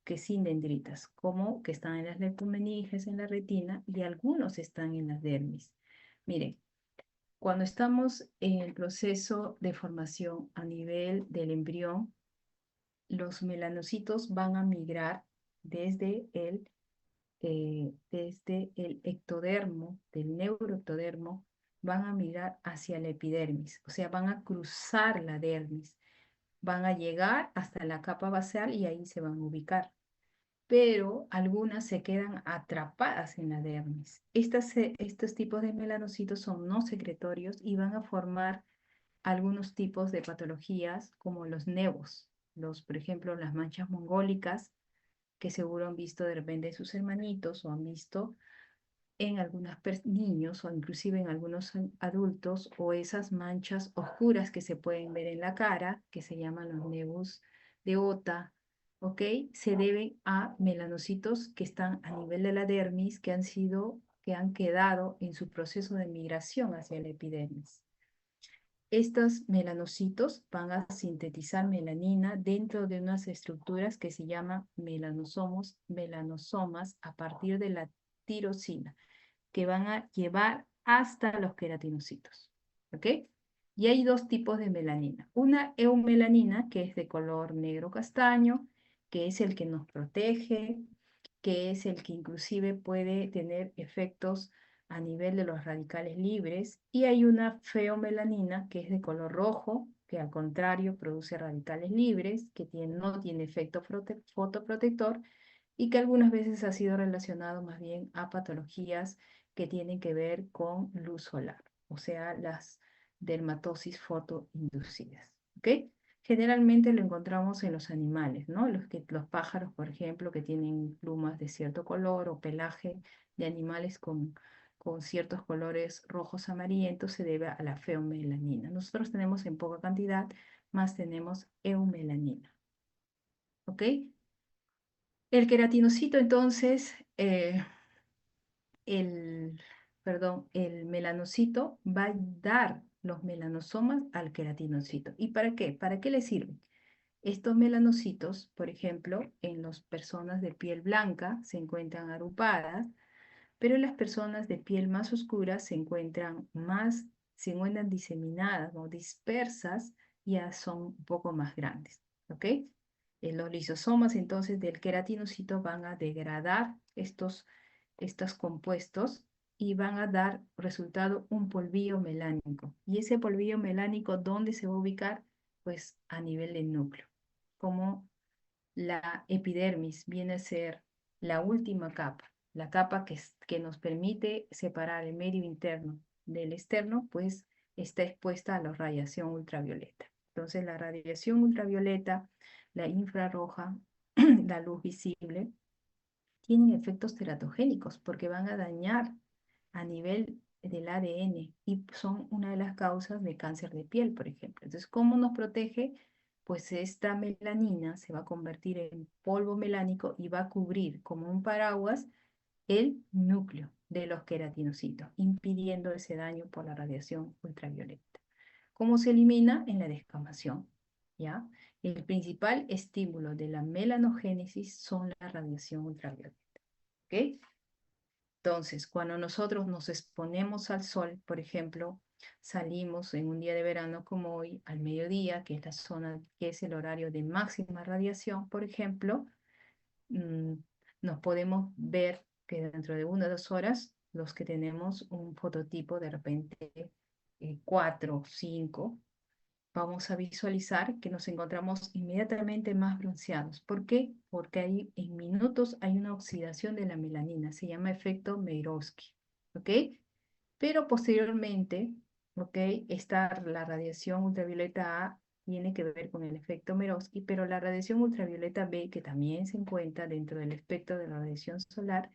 que sin dendritas, como que están en las lecumeninges, en la retina, y algunos están en la dermis. Miren, cuando estamos en el proceso de formación a nivel del embrión, los melanocitos van a migrar desde el ectodermo, del neuroectodermo, van a migrar hacia la epidermis, o sea, van a cruzar la dermis, van a llegar hasta la capa basal y ahí se van a ubicar, pero algunas se quedan atrapadas en la dermis. Estos tipos de melanocitos son no secretorios y van a formar algunos tipos de patologías como los nevos, por ejemplo, las manchas mongólicas, que seguro han visto de repente sus hermanitos o han visto en algunos niños o inclusive en algunos adultos, o esas manchas oscuras que se pueden ver en la cara, que se llaman los nevus de Ota, ¿ok? Se deben a melanocitos que están a nivel de la dermis, que han quedado en su proceso de migración hacia la epidermis. Estos melanocitos van a sintetizar melanina dentro de unas estructuras que se llaman melanosomas a partir de la tirosina, que van a llevar hasta los queratinocitos. ¿Ok? Y hay dos tipos de melanina. Una eumelanina, que es de color negro castaño, que es el que nos protege, que es el que inclusive puede tener efectos a nivel de los radicales libres. Y hay una feomelanina, que es de color rojo, que al contrario produce radicales libres, que no tiene efecto fotoprotector, y que algunas veces ha sido relacionado más bien a patologías que tienen que ver con luz solar, o sea, las dermatosis fotoinducidas. ¿Ok? Generalmente lo encontramos en los animales, ¿no? Los pájaros, por ejemplo, que tienen plumas de cierto color o pelaje de animales con ciertos colores rojos amarillentos, se debe a la feomelanina. Nosotros tenemos en poca cantidad, más tenemos eumelanina. ¿Ok? El queratinocito, entonces, el, el melanocito va a dar los melanosomas al queratinocito. ¿Y para qué? ¿Para qué le sirven? Estos melanocitos, por ejemplo, en las personas de piel blanca se encuentran agrupadas, pero en las personas de piel más oscura se encuentran diseminadas o dispersas, ya son un poco más grandes, ¿ok? Los lisosomas entonces del queratinocito van a degradar estos compuestos y van a dar resultado un polvillo melánico. ¿Y ese polvillo melánico dónde se va a ubicar? Pues a nivel del núcleo. Como la epidermis viene a ser la última capa, la capa que nos permite separar el medio interno del externo, pues está expuesta a la radiación ultravioleta. Entonces la radiación ultravioleta, la infrarroja, la luz visible, tienen efectos teratogénicos porque van a dañar a nivel del ADN y son una de las causas de cáncer de piel, por ejemplo. Entonces, ¿cómo nos protege? Pues esta melanina se va a convertir en polvo melánico y va a cubrir como un paraguas el núcleo de los queratinocitos, impidiendo ese daño por la radiación ultravioleta. ¿Cómo se elimina? En la descamación, ¿ya? El principal estímulo de la melanogénesis son la radiación ultravioleta. ¿Ok? Entonces, cuando nosotros nos exponemos al sol, por ejemplo, salimos en un día de verano como hoy, al mediodía, que es la zona, que es el horario de máxima radiación, por ejemplo, mm, nos podemos ver que dentro de 1 o 2 horas, los que tenemos un fototipo de repente 4, 5, vamos a visualizar que nos encontramos inmediatamente más bronceados. ¿Por qué? Porque ahí en minutos hay una oxidación de la melanina, se llama efecto Meirovsky, ¿ok? Pero posteriormente, ¿ok? La radiación ultravioleta A tiene que ver con el efecto Mirovsky, pero la radiación ultravioleta B, que también se encuentra dentro del espectro de la radiación solar,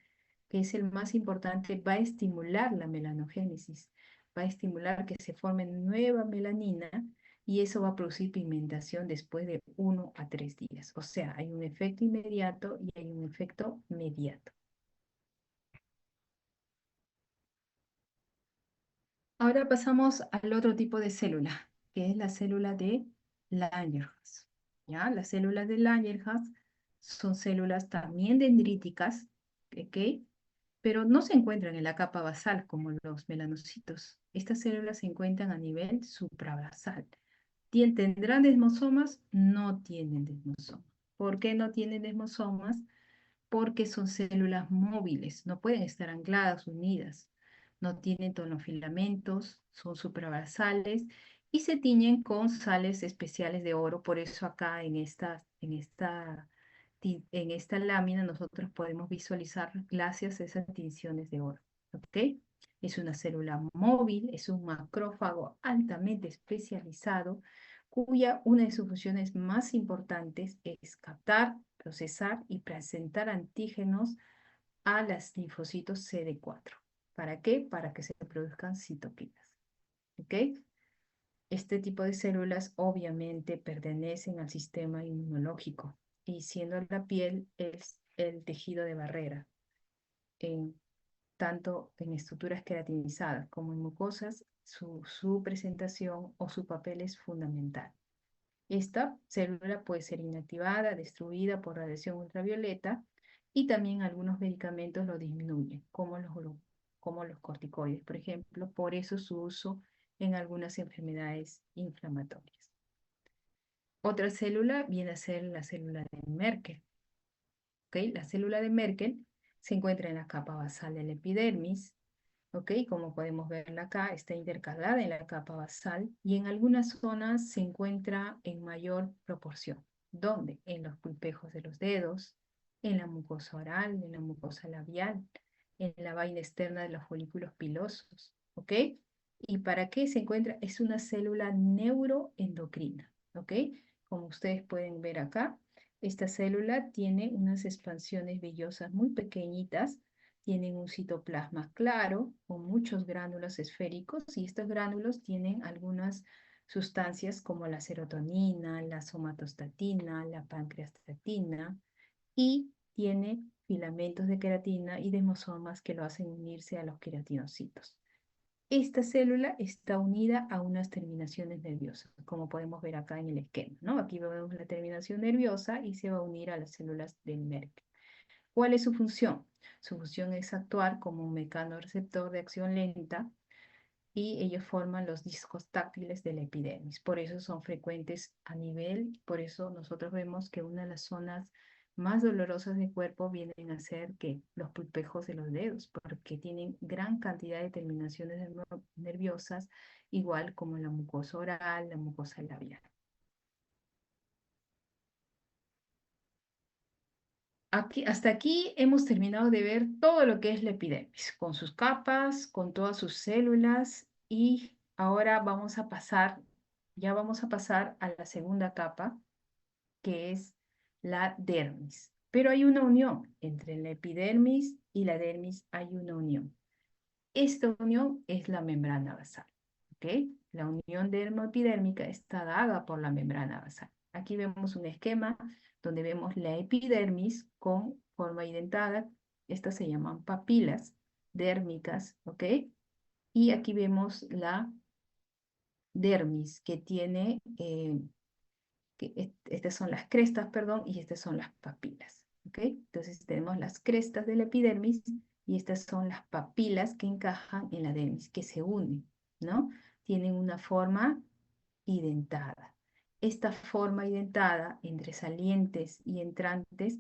que es el más importante, va a estimular la melanogénesis, va a estimular que se forme nueva melanina y eso va a producir pigmentación después de 1 a 3 días. O sea, hay un efecto inmediato y hay un efecto mediato. Ahora pasamos al otro tipo de célula, que es la célula de Langerhans. ¿Ya? Las células de Langerhans son células también dendríticas, ¿ok? Pero no se encuentran en la capa basal como los melanocitos. Estas células se encuentran a nivel suprabasal. ¿Tendrán desmosomas? No tienen desmosomas. ¿Por qué no tienen desmosomas? Porque son células móviles, no pueden estar ancladas, unidas, no tienen tonofilamentos, son suprabasales y se tiñen con sales especiales de oro. Por eso acá en esta lámina nosotros podemos visualizar gracias a esas tinciones de oro. ¿Ok? Es una célula móvil, es un macrófago altamente especializado cuya una de sus funciones más importantes es captar, procesar y presentar antígenos a los linfocitos CD4. ¿Para qué? Para que se produzcan citoquinas. ¿Ok? Este tipo de células obviamente pertenecen al sistema inmunológico y siendo la piel es el tejido de barrera, en, tanto en estructuras queratinizadas como en mucosas, su presentación o su papel es fundamental. Esta célula puede ser inactivada, destruida por radiación ultravioleta y también algunos medicamentos lo disminuyen, como los corticoides, por ejemplo. Por eso su uso en algunas enfermedades inflamatorias. Otra célula viene a ser la célula de Merkel. ¿Ok? La célula de Merkel se encuentra en la capa basal de la epidermis. ¿Ok? Como podemos verla acá, está intercalada en la capa basal y en algunas zonas se encuentra en mayor proporción. ¿Dónde? En los pulpejos de los dedos, en la mucosa oral, en la mucosa labial, en la vaina externa de los folículos pilosos. ¿Ok? ¿Y para qué se encuentra? Es una célula neuroendocrina. ¿Ok? Como ustedes pueden ver acá, esta célula tiene unas expansiones vellosas muy pequeñitas, tienen un citoplasma claro con muchos gránulos esféricos y estos gránulos tienen algunas sustancias como la serotonina, la somatostatina, la pancreastatina y tiene filamentos de queratina y desmosomas que lo hacen unirse a los queratinocitos. Esta célula está unida a unas terminaciones nerviosas, como podemos ver acá en el esquema, ¿no? Aquí vemos la terminación nerviosa y se va a unir a las células del Merck. ¿Cuál es su función? Su función es actuar como un mecanorreceptor de acción lenta y ellos forman los discos táctiles de la epidermis. Por eso son frecuentes a nivel, por eso nosotros vemos que una de las zonas más dolorosas del cuerpo vienen a ser que los pulpejos de los dedos, porque tienen gran cantidad de terminaciones nerviosas, igual como la mucosa oral, la mucosa labial. Hasta aquí hemos terminado de ver todo lo que es la epidermis, con sus capas, con todas sus células, y ahora ya vamos a pasar a la segunda capa, que es la dermis. Pero hay una unión entre la epidermis y la dermis, hay una unión. Esta unión es la membrana basal, ¿ok? La unión dermoepidérmica está dada por la membrana basal. Aquí vemos un esquema donde vemos la epidermis con forma indentada. Estas se llaman papilas dérmicas, ¿ok? Y aquí vemos la dermis que tiene, estas son las crestas, perdón, y estas son las papilas, ¿ok? Entonces tenemos las crestas de la epidermis y estas son las papilas que encajan en la dermis, que se unen, ¿no? Tienen una forma identada. Esta forma identada entre salientes y entrantes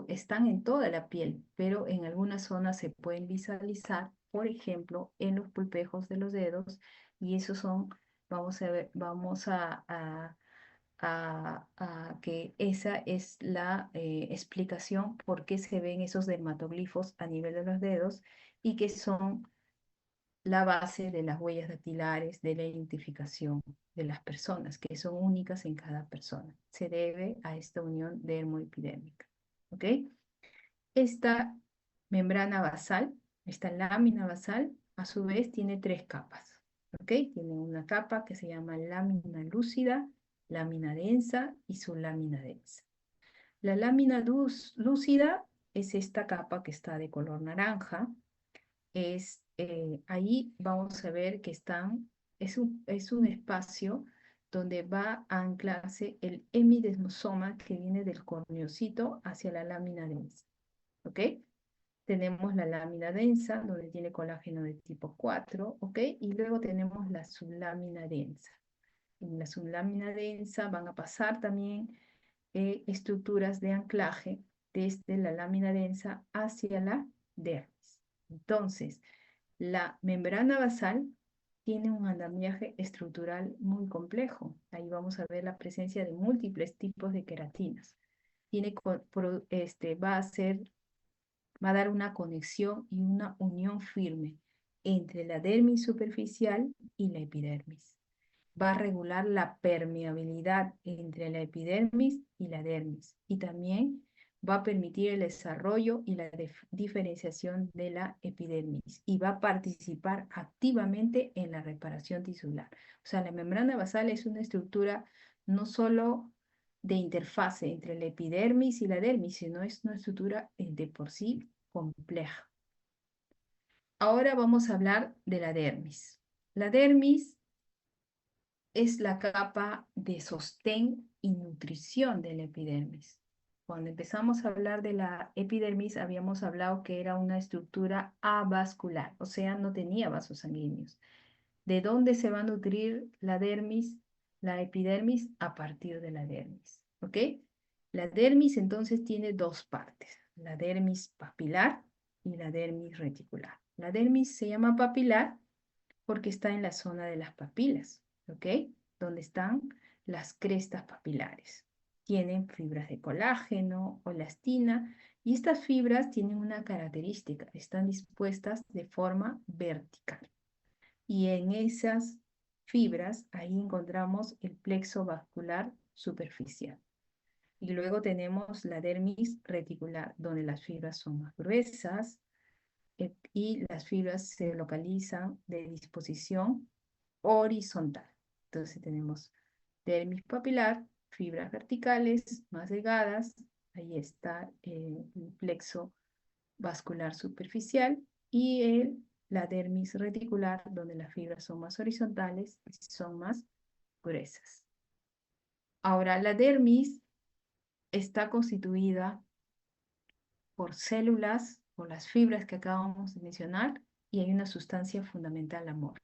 están en toda la piel, pero en algunas zonas se pueden visualizar, por ejemplo, en los pulpejos de los dedos, y esos son, vamos a ver, vamos a que esa es la explicación por qué se ven esos dermatoglifos a nivel de los dedos y que son la base de las huellas dactilares, de la identificación de las personas, que son únicas en cada persona. Se debe a esta unión dermoepidérmica. ¿Ok? Esta membrana basal, esta lámina basal, a su vez tiene tres capas. ¿Ok? Tiene una capa que se llama lámina lúcida, lámina densa y sublámina densa. La lámina lúcida es esta capa que está de color naranja. Ahí vamos a ver que es un espacio donde va a anclarse el hemidesmosoma que viene del corneocito hacia la lámina densa. ¿Ok? Tenemos la lámina densa, donde tiene colágeno de tipo 4, ¿ok? Y luego tenemos la sublámina densa. En la sublámina densa van a pasar también estructuras de anclaje desde la lámina densa hacia la dermis. Entonces, la membrana basal tiene un andamiaje estructural muy complejo. Ahí vamos a ver la presencia de múltiples tipos de queratinas. Va a dar una conexión y una unión firme entre la dermis superficial y la epidermis. Va a regular la permeabilidad entre la epidermis y la dermis y también va a permitir el desarrollo y la diferenciación de la epidermis y va a participar activamente en la reparación tisular. O sea, la membrana basal es una estructura no solo de interfase entre la epidermis y la dermis, sino es una estructura de por sí compleja. Ahora vamos a hablar de la dermis. La dermis es la capa de sostén y nutrición de la epidermis. Cuando empezamos a hablar de la epidermis, habíamos hablado que era una estructura avascular, o sea, no tenía vasos sanguíneos. ¿De dónde se va a nutrir la dermis? La epidermis a partir de la dermis, ¿ok? La dermis entonces tiene dos partes, la dermis papilar y la dermis reticular. La dermis se llama papilar porque está en la zona de las papilas, ¿ok? Donde están las crestas papilares. Tienen fibras de colágeno o elastina y estas fibras tienen una característica, están dispuestas de forma vertical. Y en esas fibras, ahí encontramos el plexo vascular superficial. Y luego tenemos la dermis reticular, donde las fibras son más gruesas, y las fibras se localizan de disposición horizontal. Entonces tenemos dermis papilar, fibras verticales más delgadas, ahí está el plexo vascular superficial y la dermis reticular, donde las fibras son más horizontales y son más gruesas. Ahora, la dermis está constituida por células, por las fibras que acabamos de mencionar, y hay una sustancia fundamental, amor.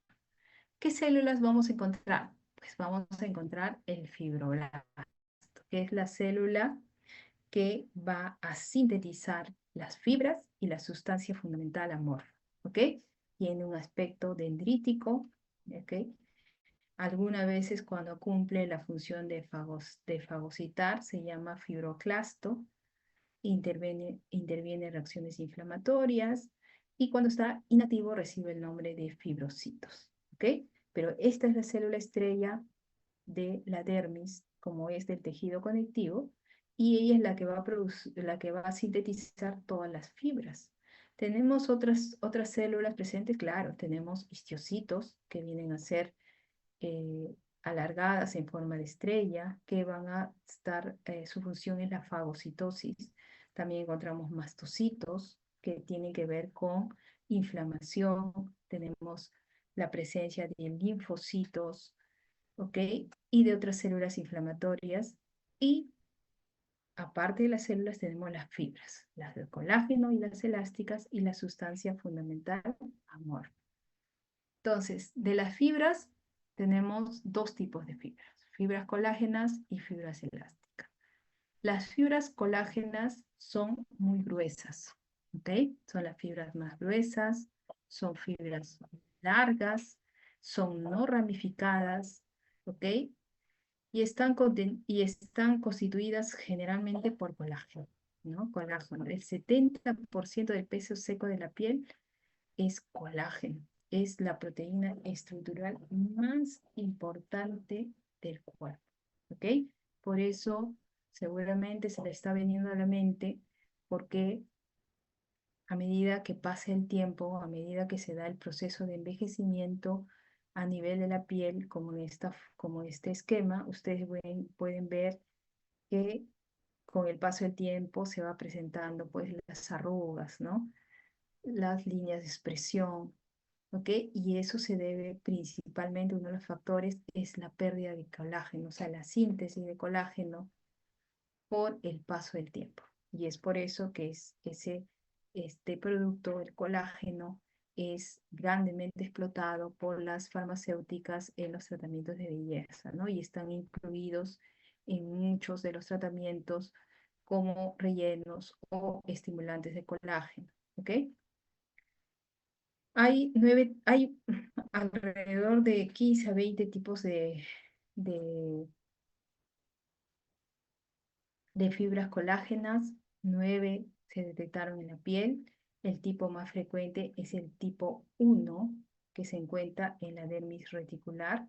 ¿Qué células vamos a encontrar? Pues vamos a encontrar el fibroblasto, que es la célula que va a sintetizar las fibras y la sustancia fundamental amorfa, ¿ok? Tiene un aspecto dendrítico, ¿ok? Algunas veces cuando cumple la función de fagocitar se llama fibroclasto, interviene en reacciones inflamatorias y cuando está inactivo recibe el nombre de fibrocitos, ¿ok? Pero esta es la célula estrella de la dermis, como es del tejido conectivo, y ella es la que va a producir, la que va a sintetizar todas las fibras. Tenemos otras células presentes, claro, tenemos histocitos que vienen a ser eh, alargadas en forma de estrella, que van a estar, su función es la fagocitosis. También encontramos mastocitos, que tienen que ver con inflamación. Tenemos la presencia de linfocitos, ¿ok? Y de otras células inflamatorias. Y aparte de las células, tenemos las fibras, las del colágeno y las elásticas y la sustancia fundamental, amor. Entonces, de las fibras tenemos dos tipos de fibras, fibras colágenas y fibras elásticas. Las fibras colágenas son muy gruesas, ¿ok? Son las fibras más gruesas, son fibras largas, son no ramificadas, ¿ok? Y están constituidas generalmente por colágeno, ¿no? Colágeno. El 70% del peso seco de la piel es colágeno. Es la proteína estructural más importante del cuerpo, ¿ok? Por eso seguramente se le está viniendo a la mente porque a medida que pasa el tiempo, a medida que se da el proceso de envejecimiento a nivel de la piel, como este esquema, ustedes pueden ver que con el paso del tiempo se va presentando pues las arrugas, ¿no? Las líneas de expresión, ¿ok? Y eso se debe principalmente, uno de los factores es la pérdida de colágeno, o sea, la síntesis de colágeno por el paso del tiempo. Y es por eso que este producto, el colágeno, es grandemente explotado por las farmacéuticas en los tratamientos de belleza, ¿no? Y están incluidos en muchos de los tratamientos como rellenos o estimulantes de colágeno, ¿ok? Hay alrededor de 15 a 20 tipos de, de fibras colágenas, 9 se detectaron en la piel. El tipo más frecuente es el tipo 1, que se encuentra en la dermis reticular.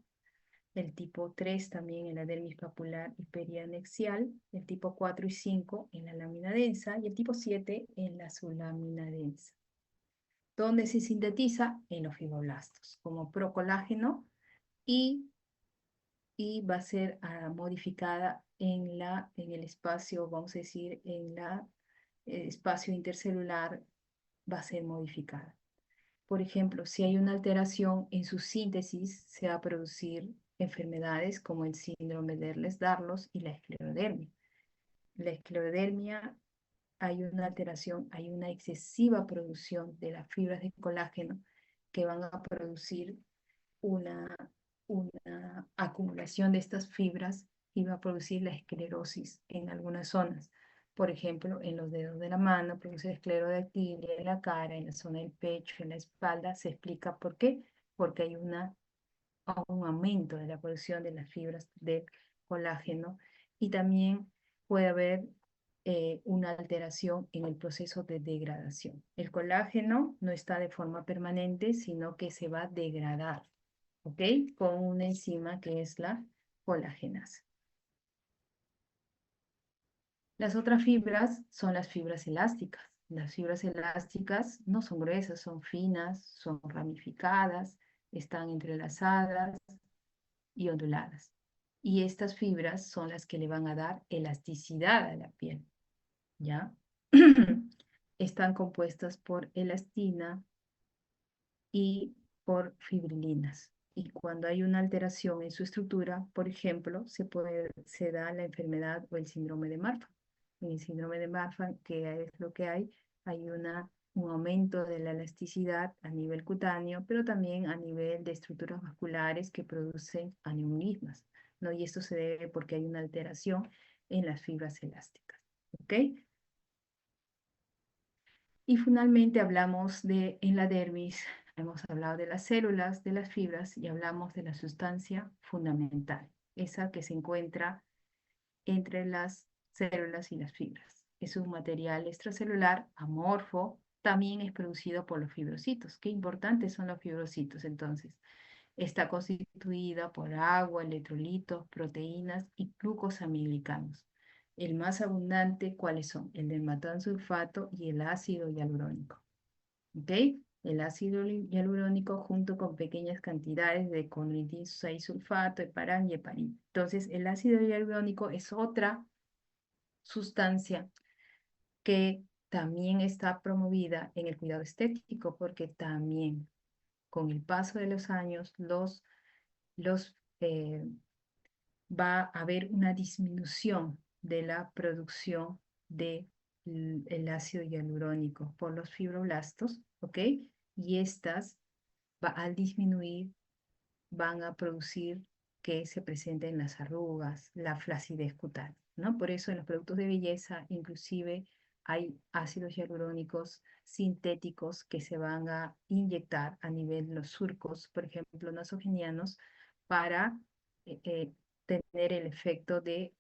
El tipo 3 también en la dermis papular y perianexial. El tipo 4 y 5 en la lámina densa. Y el tipo 7 en la sublámina densa. ¿Dónde se sintetiza? En los fibroblastos, como procolágeno y va a ser modificada en el espacio, vamos a decir, espacio intercelular, va a ser modificada. Por ejemplo, si hay una alteración en su síntesis, se va a producir enfermedades como el síndrome de Ehlers-Danlos y la esclerodermia. La esclerodermia hay una alteración, hay una excesiva producción de las fibras de colágeno que van a producir una, una acumulación de estas fibras y va a producir la esclerosis en algunas zonas. Por ejemplo, en los dedos de la mano produce esclerodactilia, en la cara, en la zona del pecho, en la espalda. Se explica por qué. Porque hay un aumento de la producción de las fibras del colágeno y también puede haber una alteración en el proceso de degradación. El colágeno no está de forma permanente, sino que se va a degradar, ¿ok? Con una enzima que es la colagenasa. Las otras fibras son las fibras elásticas. Las fibras elásticas no son gruesas, son finas, son ramificadas, están entrelazadas y onduladas. Y estas fibras son las que le van a dar elasticidad a la piel, ¿ya? Están compuestas por elastina y por fibrilinas. Y cuando hay una alteración en su estructura, por ejemplo, se da la enfermedad o el síndrome de Marfan. En el síndrome de Marfan, que es lo que hay un aumento de la elasticidad a nivel cutáneo, pero también a nivel de estructuras vasculares que producen aneurismas, ¿no? Y esto se debe porque hay una alteración en las fibras elásticas, ¿ok? Y finalmente hablamos en la dermis, hemos hablado de las células, de las fibras y hablamos de la sustancia fundamental, esa que se encuentra entre las células y las fibras. Es un material extracelular amorfo, también es producido por los fibrocitos. Qué importantes son los fibrocitos entonces. Está constituida por agua, electrolitos, proteínas y glucosaminoglicanos. El más abundante, ¿cuáles son? El dermatansulfato y el ácido hialurónico. ¿Ok? El ácido hialurónico junto con pequeñas cantidades de condroitin 6 sulfato, heparan y heparin. Entonces, el ácido hialurónico es otra sustancia que también está promovida en el cuidado estético porque también con el paso de los años los va a haber una disminución de la producción de el ácido hialurónico por los fibroblastos, ¿ok? Y estas, al disminuir, van a producir que se presenten las arrugas, la flacidez cutánea, ¿no? Por eso en los productos de belleza, inclusive, hay ácidos hialurónicos sintéticos que se van a inyectar a nivel de los surcos, por ejemplo, nasogenianos, para tener el efecto de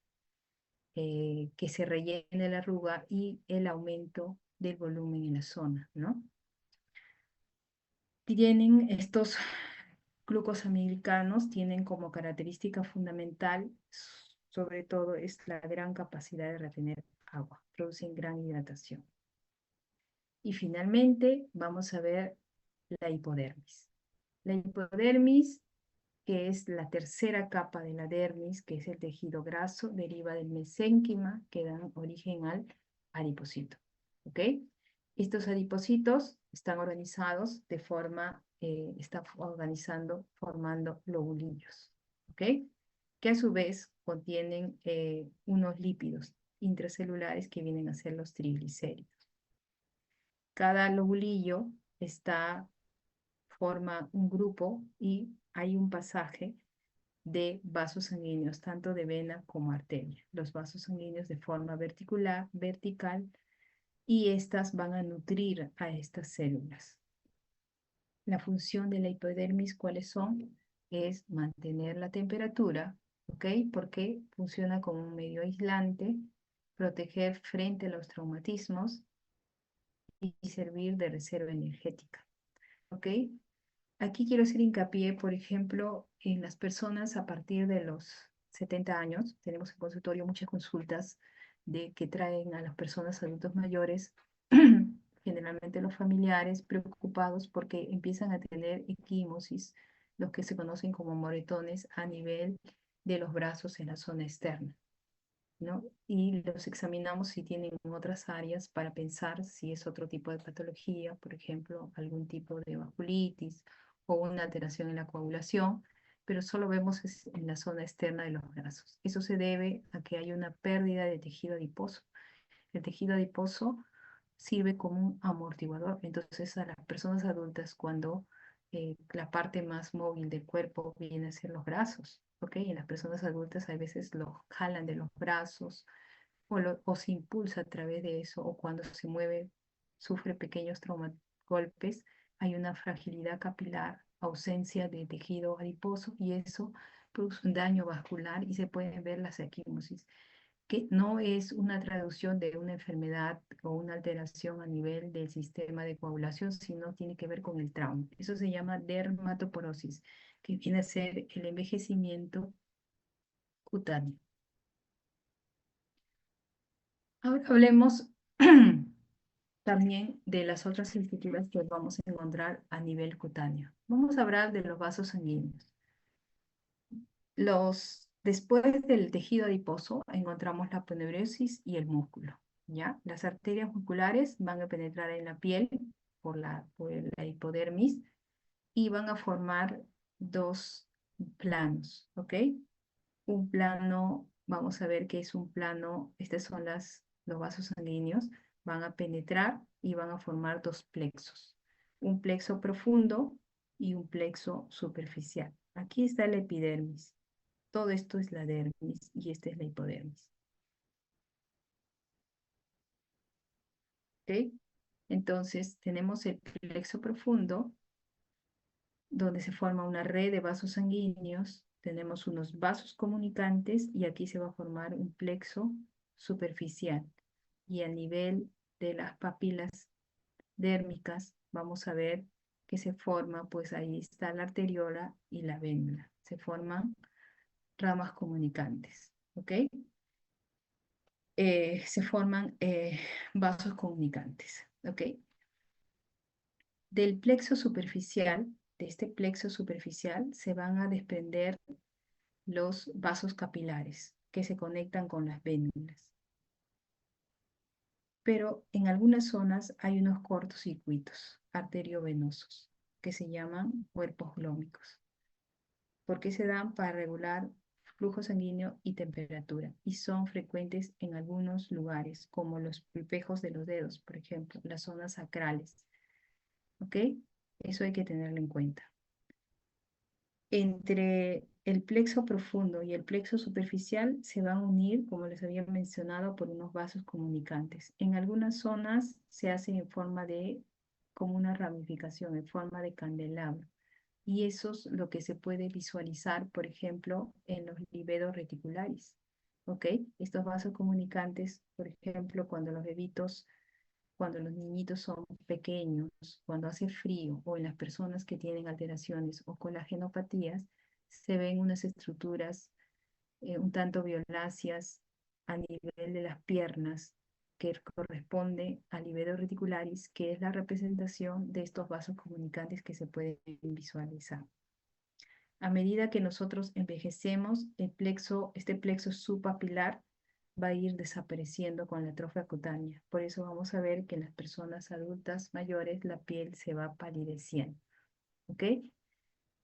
que se rellene la arruga y el aumento del volumen en la zona, ¿no? Tienen estos glucosaminoglicanos, tienen como característica fundamental, sobre todo, es la gran capacidad de retener agua, producen gran hidratación. Y finalmente vamos a ver la hipodermis. La hipodermis, que es la tercera capa de la dermis, que es el tejido graso, deriva del mesénquima, que dan origen al adipocito. ¿Ok? Estos adipocitos están organizados de forma, están organizando, formando lobulillos. ¿Ok? Que a su vez contienen unos lípidos intracelulares que vienen a ser los triglicéridos. Cada lobulillo forma un grupo y hay un pasaje de vasos sanguíneos, tanto de vena como arteria. Los vasos sanguíneos de forma vertical, y estas van a nutrir a estas células. La función de la hipodermis, ¿cuáles son? Es mantener la temperatura, ¿ok? Porque funciona como un medio aislante, proteger frente a los traumatismos y servir de reserva energética, ¿ok? Aquí quiero hacer hincapié, por ejemplo, en las personas a partir de los 70 años. Tenemos en consultorio muchas consultas de que traen a las personas adultos mayores, generalmente los familiares, preocupados porque empiezan a tener equimosis, los que se conocen como moretones a nivel de los brazos en la zona externa, ¿no? Y los examinamos si tienen otras áreas para pensar si es otro tipo de patología, por ejemplo, algún tipo de vasculitis o una alteración en la coagulación, pero solo vemos en la zona externa de los brazos. Eso se debe a que hay una pérdida de tejido adiposo. El tejido adiposo sirve como un amortiguador. Entonces, a las personas adultas, cuando la parte más móvil del cuerpo viene a ser los brazos, ¿ok? Y en las personas adultas a veces lo jalan de los brazos o se impulsa a través de eso, o cuando se mueve, sufre pequeños golpes, hay una fragilidad capilar, ausencia de tejido adiposo, y eso produce un daño vascular y se pueden ver las equimosis, que no es una traducción de una enfermedad o una alteración a nivel del sistema de coagulación, sino tiene que ver con el trauma. Eso se llama dermatoporosis, que viene a ser el envejecimiento cutáneo. Ahora hablemos también de las otras estructuras que vamos a encontrar a nivel cutáneo. Vamos a hablar de los vasos sanguíneos. Después del tejido adiposo encontramos la aponeurosis y el músculo, ¿ya? Las arterias musculares van a penetrar en la piel por la hipodermis y van a formar dos planos, ¿ok? Un plano, vamos a ver qué es un plano, estos son los vasos sanguíneos, van a penetrar y van a formar dos plexos, un plexo profundo y un plexo superficial. Aquí está la epidermis. Todo esto es la dermis y esta es la hipodermis. ¿Ok? Entonces tenemos el plexo profundo, donde se forma una red de vasos sanguíneos. Tenemos unos vasos comunicantes y aquí se va a formar un plexo superficial. Y a nivel de las papilas dérmicas vamos a ver que se forma, pues ahí está la arteriola y la vénula. Se forman ramas comunicantes. ¿Ok? Se forman vasos comunicantes, ¿ok? Del plexo superficial, de este plexo superficial, se van a desprender los vasos capilares que se conectan con las vénulas. Pero en algunas zonas hay unos cortocircuitos arteriovenosos que se llaman cuerpos glómicos. ¿Por qué se dan? Para regular flujo sanguíneo y temperatura, y son frecuentes en algunos lugares, como los pulpejos de los dedos, por ejemplo, las zonas sacrales. ¿Ok? Eso hay que tenerlo en cuenta. Entre el plexo profundo y el plexo superficial se van a unir, como les había mencionado, por unos vasos comunicantes. En algunas zonas se hace en forma de, como una ramificación, en forma de candelabro. Y eso es lo que se puede visualizar, por ejemplo, en los livedos reticulares. ¿Ok? Estos vasos comunicantes, por ejemplo, cuando los bebitos, cuando los niñitos son pequeños, cuando hace frío, o en las personas que tienen alteraciones o colagenopatías, se ven unas estructuras un tanto violáceas a nivel de las piernas, que corresponde al livedo reticularis, que es la representación de estos vasos comunicantes que se pueden visualizar. A medida que nosotros envejecemos, este plexo subpapilar va a ir desapareciendo con la atrofia cutánea. Por eso vamos a ver que en las personas adultas mayores la piel se va palideciendo. ¿Ok?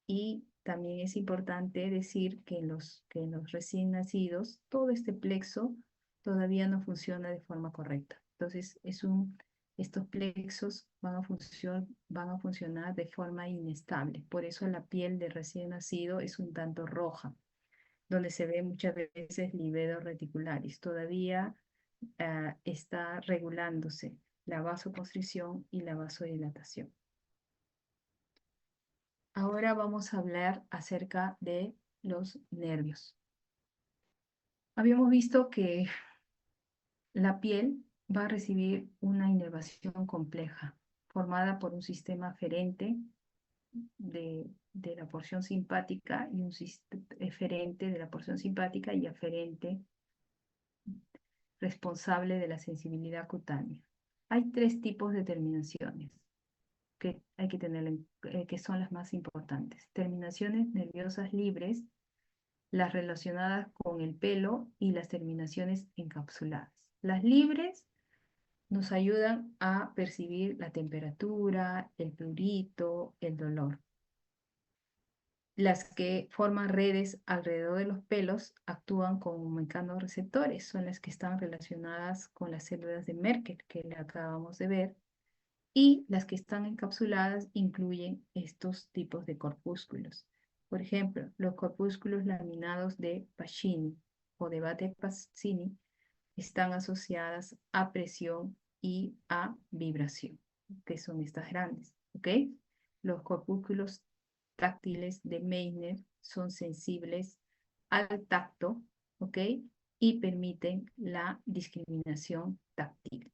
Y también es importante decir que en los recién nacidos, todo este plexo todavía no funciona de forma correcta. Entonces, estos plexos van a funcionar de forma inestable. Por eso la piel de recién nacido es un tanto roja, donde se ve muchas veces livedo reticularis. Todavía está regulándose la vasoconstricción y la vasodilatación. Ahora vamos a hablar acerca de los nervios. Habíamos visto que la piel va a recibir una inervación compleja, formada por un sistema aferente de la porción simpática y un eferente de la porción simpática y aferente responsable de la sensibilidad cutánea. Hay tres tipos de terminaciones que hay que tener, que son las más importantes. Terminaciones nerviosas libres, las relacionadas con el pelo y las terminaciones encapsuladas. Las libres nos ayudan a percibir la temperatura, el prurito, el dolor. Las que forman redes alrededor de los pelos actúan como mecanorreceptores, son las que están relacionadas con las células de Merkel que le acabamos de ver, y las que están encapsuladas incluyen estos tipos de corpúsculos. Por ejemplo, los corpúsculos laminados de Pacini o de Battista-Pacini están asociadas a presión y a vibración, que son estas grandes, ¿ok? Los corpúsculos táctiles de Meissner son sensibles al tacto, ¿ok? Y permiten la discriminación táctil,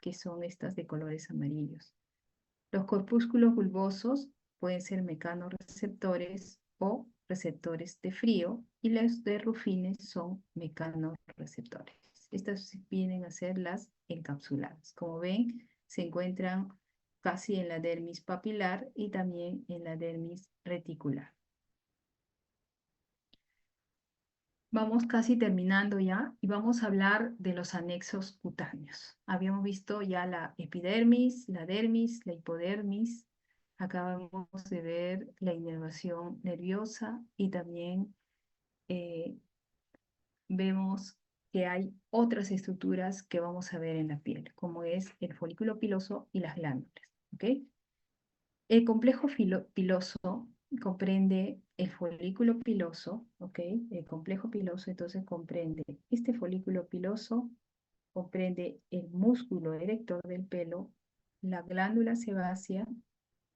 que son estas de colores amarillos. Los corpúsculos bulbosos pueden ser mecanorreceptores o receptores de frío, y los de Ruffines son mecanorreceptores. Estas vienen a ser las encapsuladas. Como ven, se encuentran casi en la dermis papilar y también en la dermis reticular. Vamos casi terminando ya y vamos a hablar de los anexos cutáneos. Habíamos visto ya la epidermis, la dermis, la hipodermis. Acabamos de ver la inervación nerviosa y también vemos que hay otras estructuras que vamos a ver en la piel, como es el folículo piloso y las glándulas. ¿Ok? El complejo piloso comprende el folículo piloso, ¿ok? El complejo piloso entonces comprende este folículo piloso, comprende el músculo erector del pelo, la glándula sebácea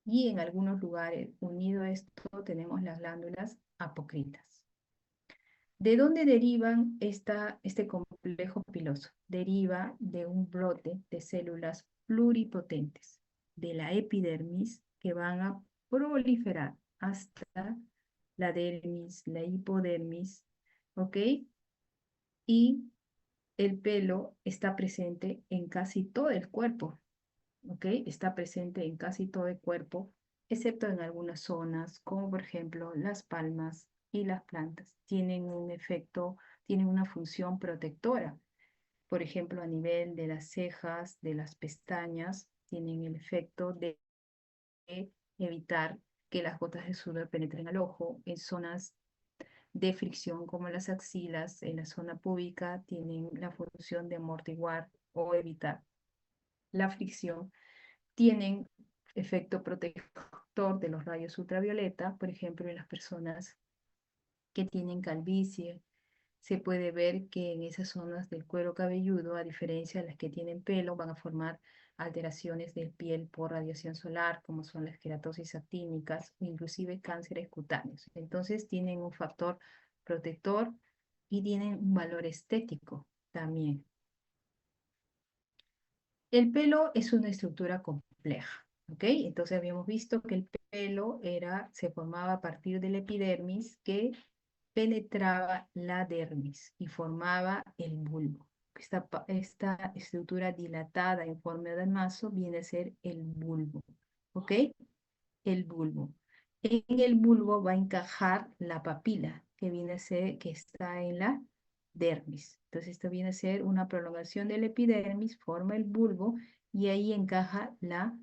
y en algunos lugares, unido a esto, tenemos las glándulas apocritas. ¿De dónde derivan este complejo piloso? Deriva de un brote de células pluripotentes de la epidermis que van a proliferar hasta la dermis, la hipodermis, ¿ok? Y el pelo está presente en casi todo el cuerpo, ¿ok? Está presente en casi todo el cuerpo, excepto en algunas zonas, como por ejemplo las palmas y las plantas. Tienen un efecto, tienen una función protectora. Por ejemplo, a nivel de las cejas, de las pestañas, tienen el efecto de evitar que las gotas de sudor penetren al ojo en zonas de fricción, como las axilas en la zona púbica tienen la función de amortiguar o evitar la fricción, tienen efecto protector de los rayos ultravioleta, por ejemplo, en las personas que tienen calvicie. Se puede ver que en esas zonas del cuero cabelludo, a diferencia de las que tienen pelo, van a formar alteraciones de piel por radiación solar, como son las queratosis actínicas o inclusive cánceres cutáneos. Entonces tienen un factor protector y tienen un valor estético también. El pelo es una estructura compleja, ¿ok? Entonces habíamos visto que el pelo se formaba a partir del epidermis que penetraba la dermis y formaba el bulbo. Esta estructura dilatada en forma de mazo viene a ser el bulbo, ¿ok? El bulbo. En el bulbo va a encajar la papila, que viene a ser, que está en la dermis. Entonces, esto viene a ser una prolongación del epidermis, forma el bulbo y ahí encaja la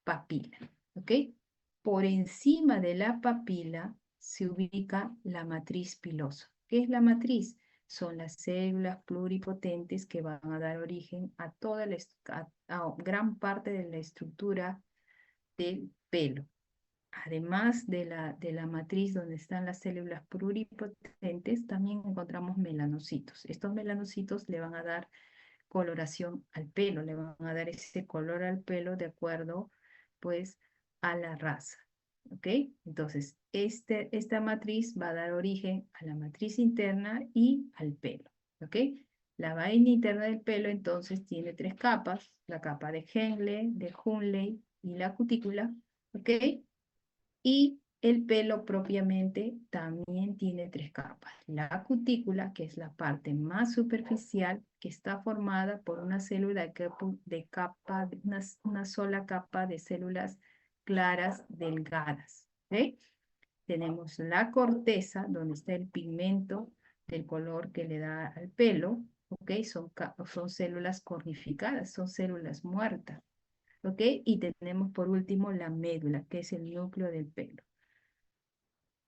papila, ¿ok? Por encima de la papila se ubica la matriz pilosa. ¿Qué es la matriz? Son las células pluripotentes que van a dar origen a toda a gran parte de la estructura del pelo. Además de la matriz donde están las células pluripotentes, también encontramos melanocitos. Estos melanocitos le van a dar coloración al pelo, le van a dar ese color al pelo de acuerdo, pues, a la raza. ¿Ok? Entonces, esta matriz va a dar origen a la matriz interna y al pelo. ¿Ok? La vaina interna del pelo, entonces, tiene tres capas: la capa de Henle, de Hunley y la cutícula. ¿Ok? Y el pelo propiamente también tiene tres capas. La cutícula, que es la parte más superficial, que está formada por una célula una sola capa de células claras delgadas. ¿Ok? Tenemos la corteza, donde está el pigmento del color que le da al pelo. ¿Ok? Son células cornificadas, son células muertas. ¿Ok? Y tenemos por último la médula, que es el núcleo del pelo.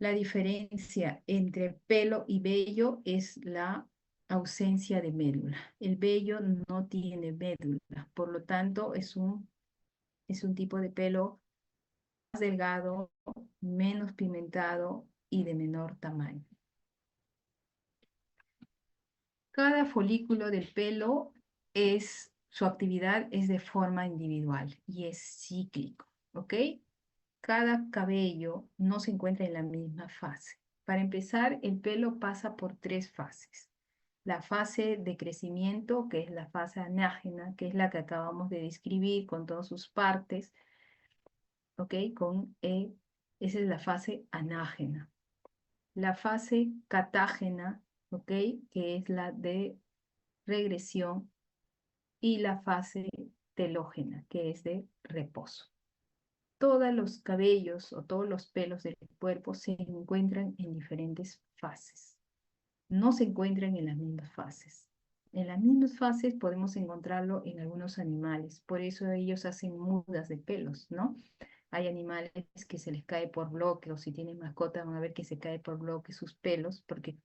La diferencia entre pelo y vello es la ausencia de médula. El vello no tiene médula, por lo tanto es un tipo de pelo más delgado, menos pigmentado y de menor tamaño. Cada folículo del pelo su actividad es de forma individual y es cíclico, ¿ok? Cada cabello no se encuentra en la misma fase. Para empezar, el pelo pasa por tres fases. La fase de crecimiento, que es la fase anágena, que es la que acabamos de describir con todas sus partes, ¿ok? Esa es la fase anágena. La fase catágena, ¿ok? Que es la de regresión, y la fase telógena, que es de reposo. Todos los cabellos o todos los pelos del cuerpo se encuentran en diferentes fases. No se encuentran en las mismas fases. En las mismas fases podemos encontrarlo en algunos animales, por eso ellos hacen mudas de pelos, ¿no? Hay animales que se les cae por bloque, o si tienen mascota van a ver que se cae por bloque sus pelos, porque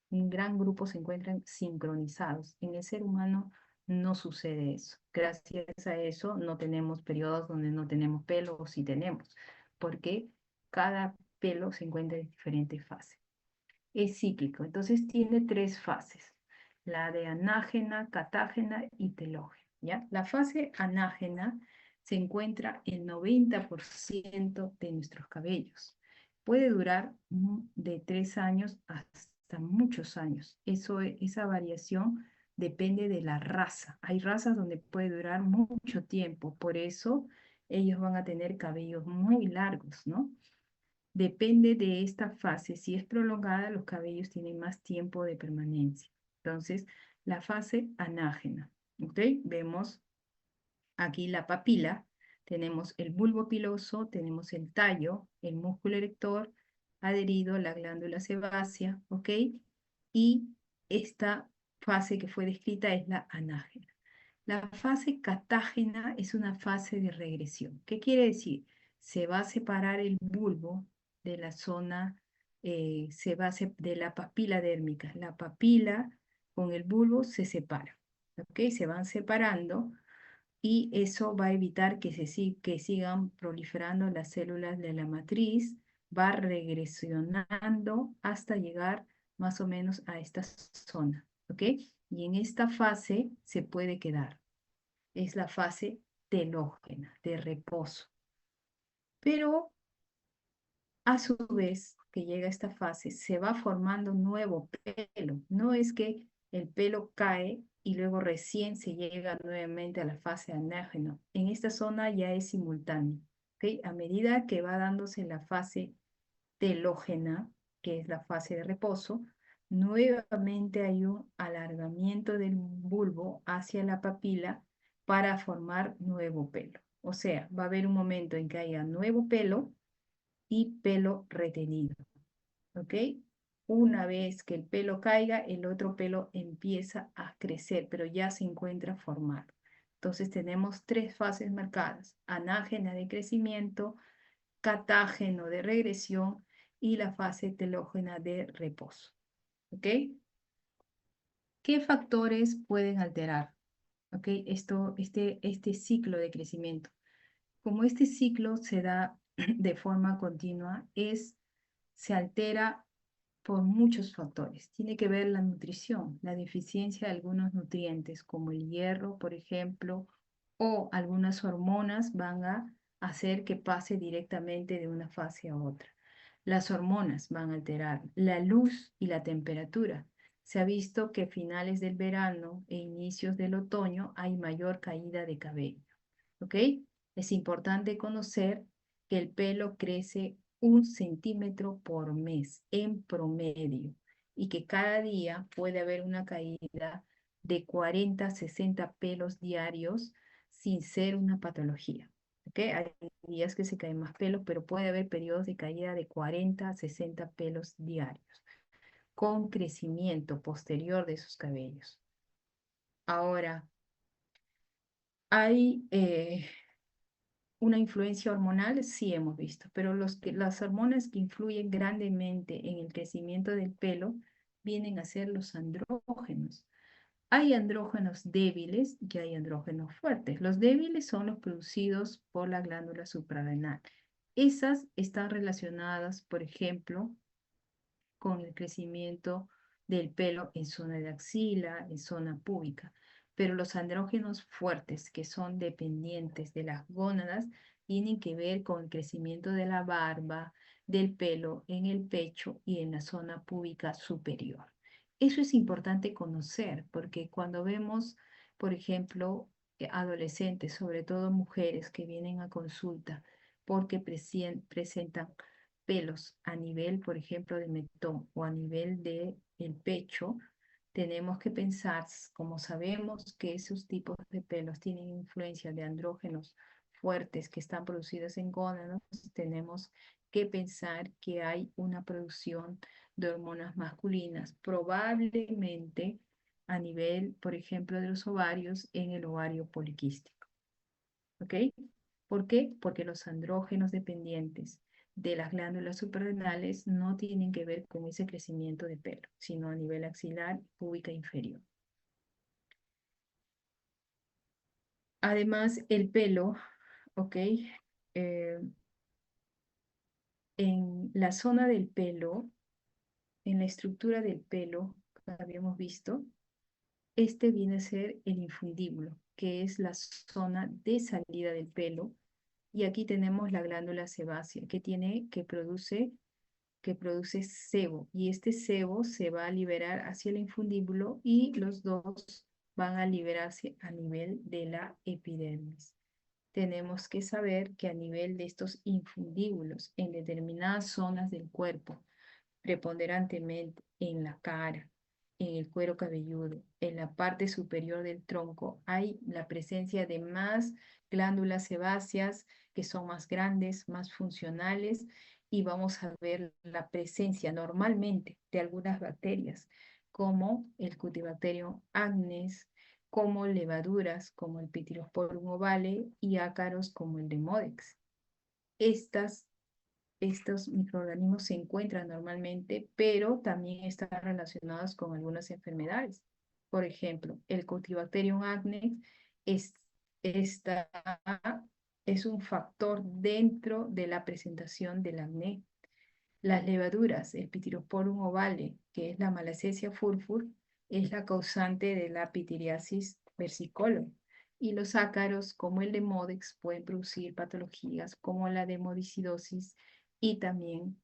un gran grupo se encuentran sincronizados. En el ser humano no sucede eso. Gracias a eso no tenemos periodos donde no tenemos pelo, o sí tenemos, porque cada pelo se encuentra en diferentes fases. Es cíclico, entonces tiene tres fases: la de anágena, catágena y telógena, ¿ya? La fase anágena se encuentra el 90% de nuestros cabellos. Puede durar de 3 años hasta muchos años. Esa variación depende de la raza. Hay razas donde puede durar mucho tiempo, por eso ellos van a tener cabellos muy largos, ¿no? Depende de esta fase. Si es prolongada, los cabellos tienen más tiempo de permanencia. Entonces, la fase anágena. ¿Ok? Vemos aquí la papila. Tenemos el bulbo piloso, tenemos el tallo, el músculo erector adherido, la glándula sebácea. ¿Ok? Y esta fase que fue descrita es la anágena. La fase catágena es una fase de regresión. ¿Qué quiere decir? Se va a separar el bulbo de la zona de la papila dérmica. La papila con el bulbo se separa, ¿ok? Se van separando y eso va a evitar que sigan proliferando las células de la matriz, va regresionando hasta llegar más o menos a esta zona, ¿ok? Y en esta fase se puede quedar. Es la fase telógena, de reposo. Pero a su vez que llega esta fase, se va formando nuevo pelo. No es que el pelo cae y luego recién se llega nuevamente a la fase anágeno. En esta zona ya es simultáneo. ¿Ok? A medida que va dándose la fase telógena, que es la fase de reposo, nuevamente hay un alargamiento del bulbo hacia la papila para formar nuevo pelo. O sea, va a haber un momento en que haya nuevo pelo y pelo retenido, ¿ok? Una vez que el pelo caiga, el otro pelo empieza a crecer, pero ya se encuentra formado. Entonces tenemos tres fases marcadas: anágena de crecimiento, catágeno de regresión y la fase telógena de reposo, ¿ok? ¿Qué factores pueden alterar, ¿ok? Este ciclo de crecimiento? Como este ciclo se da de forma continua, se altera por muchos factores. Tiene que ver la nutrición, la deficiencia de algunos nutrientes, como el hierro, por ejemplo, o algunas hormonas van a hacer que pase directamente de una fase a otra. Las hormonas van a alterar la luz y la temperatura. Se ha visto que a finales del verano e inicios del otoño hay mayor caída de cabello. ¿Ok? Es importante conocer que el pelo crece 1 centímetro por mes en promedio y que cada día puede haber una caída de 40 a 60 pelos diarios sin ser una patología. ¿Ok? Hay días que se caen más pelos, pero puede haber periodos de caída de 40 a 60 pelos diarios con crecimiento posterior de sus cabellos. Ahora, hay una influencia hormonal, sí hemos visto, pero las hormonas que influyen grandemente en el crecimiento del pelo vienen a ser los andrógenos. Hay andrógenos débiles y hay andrógenos fuertes. Los débiles son los producidos por la glándula suprarrenal. Esas están relacionadas, por ejemplo, con el crecimiento del pelo en zona de axila, en zona púbica. Pero los andrógenos fuertes, que son dependientes de las gónadas, tienen que ver con el crecimiento de la barba, del pelo en el pecho y en la zona púbica superior. Eso es importante conocer, porque cuando vemos, por ejemplo, adolescentes, sobre todo mujeres que vienen a consulta porque presentan pelos a nivel, por ejemplo, de mentón o a nivel de el pecho, tenemos que pensar, como sabemos que esos tipos de pelos tienen influencia de andrógenos fuertes que están producidos en gónadas, tenemos que pensar que hay una producción de hormonas masculinas, probablemente a nivel, por ejemplo, de los ovarios en el ovario poliquístico. ¿Ok? ¿Por qué? Porque los andrógenos dependientes de las glándulas suprarrenales no tienen que ver con ese crecimiento de pelo, sino a nivel axilar, púbica inferior. Además, el pelo, ¿ok? Eh, en la zona del pelo, en la estructura del pelo, que habíamos visto, este viene a ser el infundíbulo, que es la zona de salida del pelo. Y aquí tenemos la glándula sebácea, que produce sebo, y este sebo se va a liberar hacia el infundíbulo y los dos van a liberarse a nivel de la epidermis. Tenemos que saber que a nivel de estos infundíbulos en determinadas zonas del cuerpo, preponderantemente en la cara, en el cuero cabelludo, en la parte superior del tronco, hay la presencia de más glándulas sebáceas que son más grandes, más funcionales, y vamos a ver la presencia normalmente de algunas bacterias, como el Cutibacterium acnes, como levaduras como el Pityrosporum ovale y ácaros como el Demodex. Estas estos microorganismos se encuentran normalmente, pero también están relacionados con algunas enfermedades. Por ejemplo, el Cutibacterium acnes es, está- es un factor dentro de la presentación del acné. Las levaduras, el Pityrosporum ovale, que es la Malassezia furfur, es la causante de la pitiriasis versicolor. Y los ácaros, como el de Modex, pueden producir patologías como la demodicidosis y también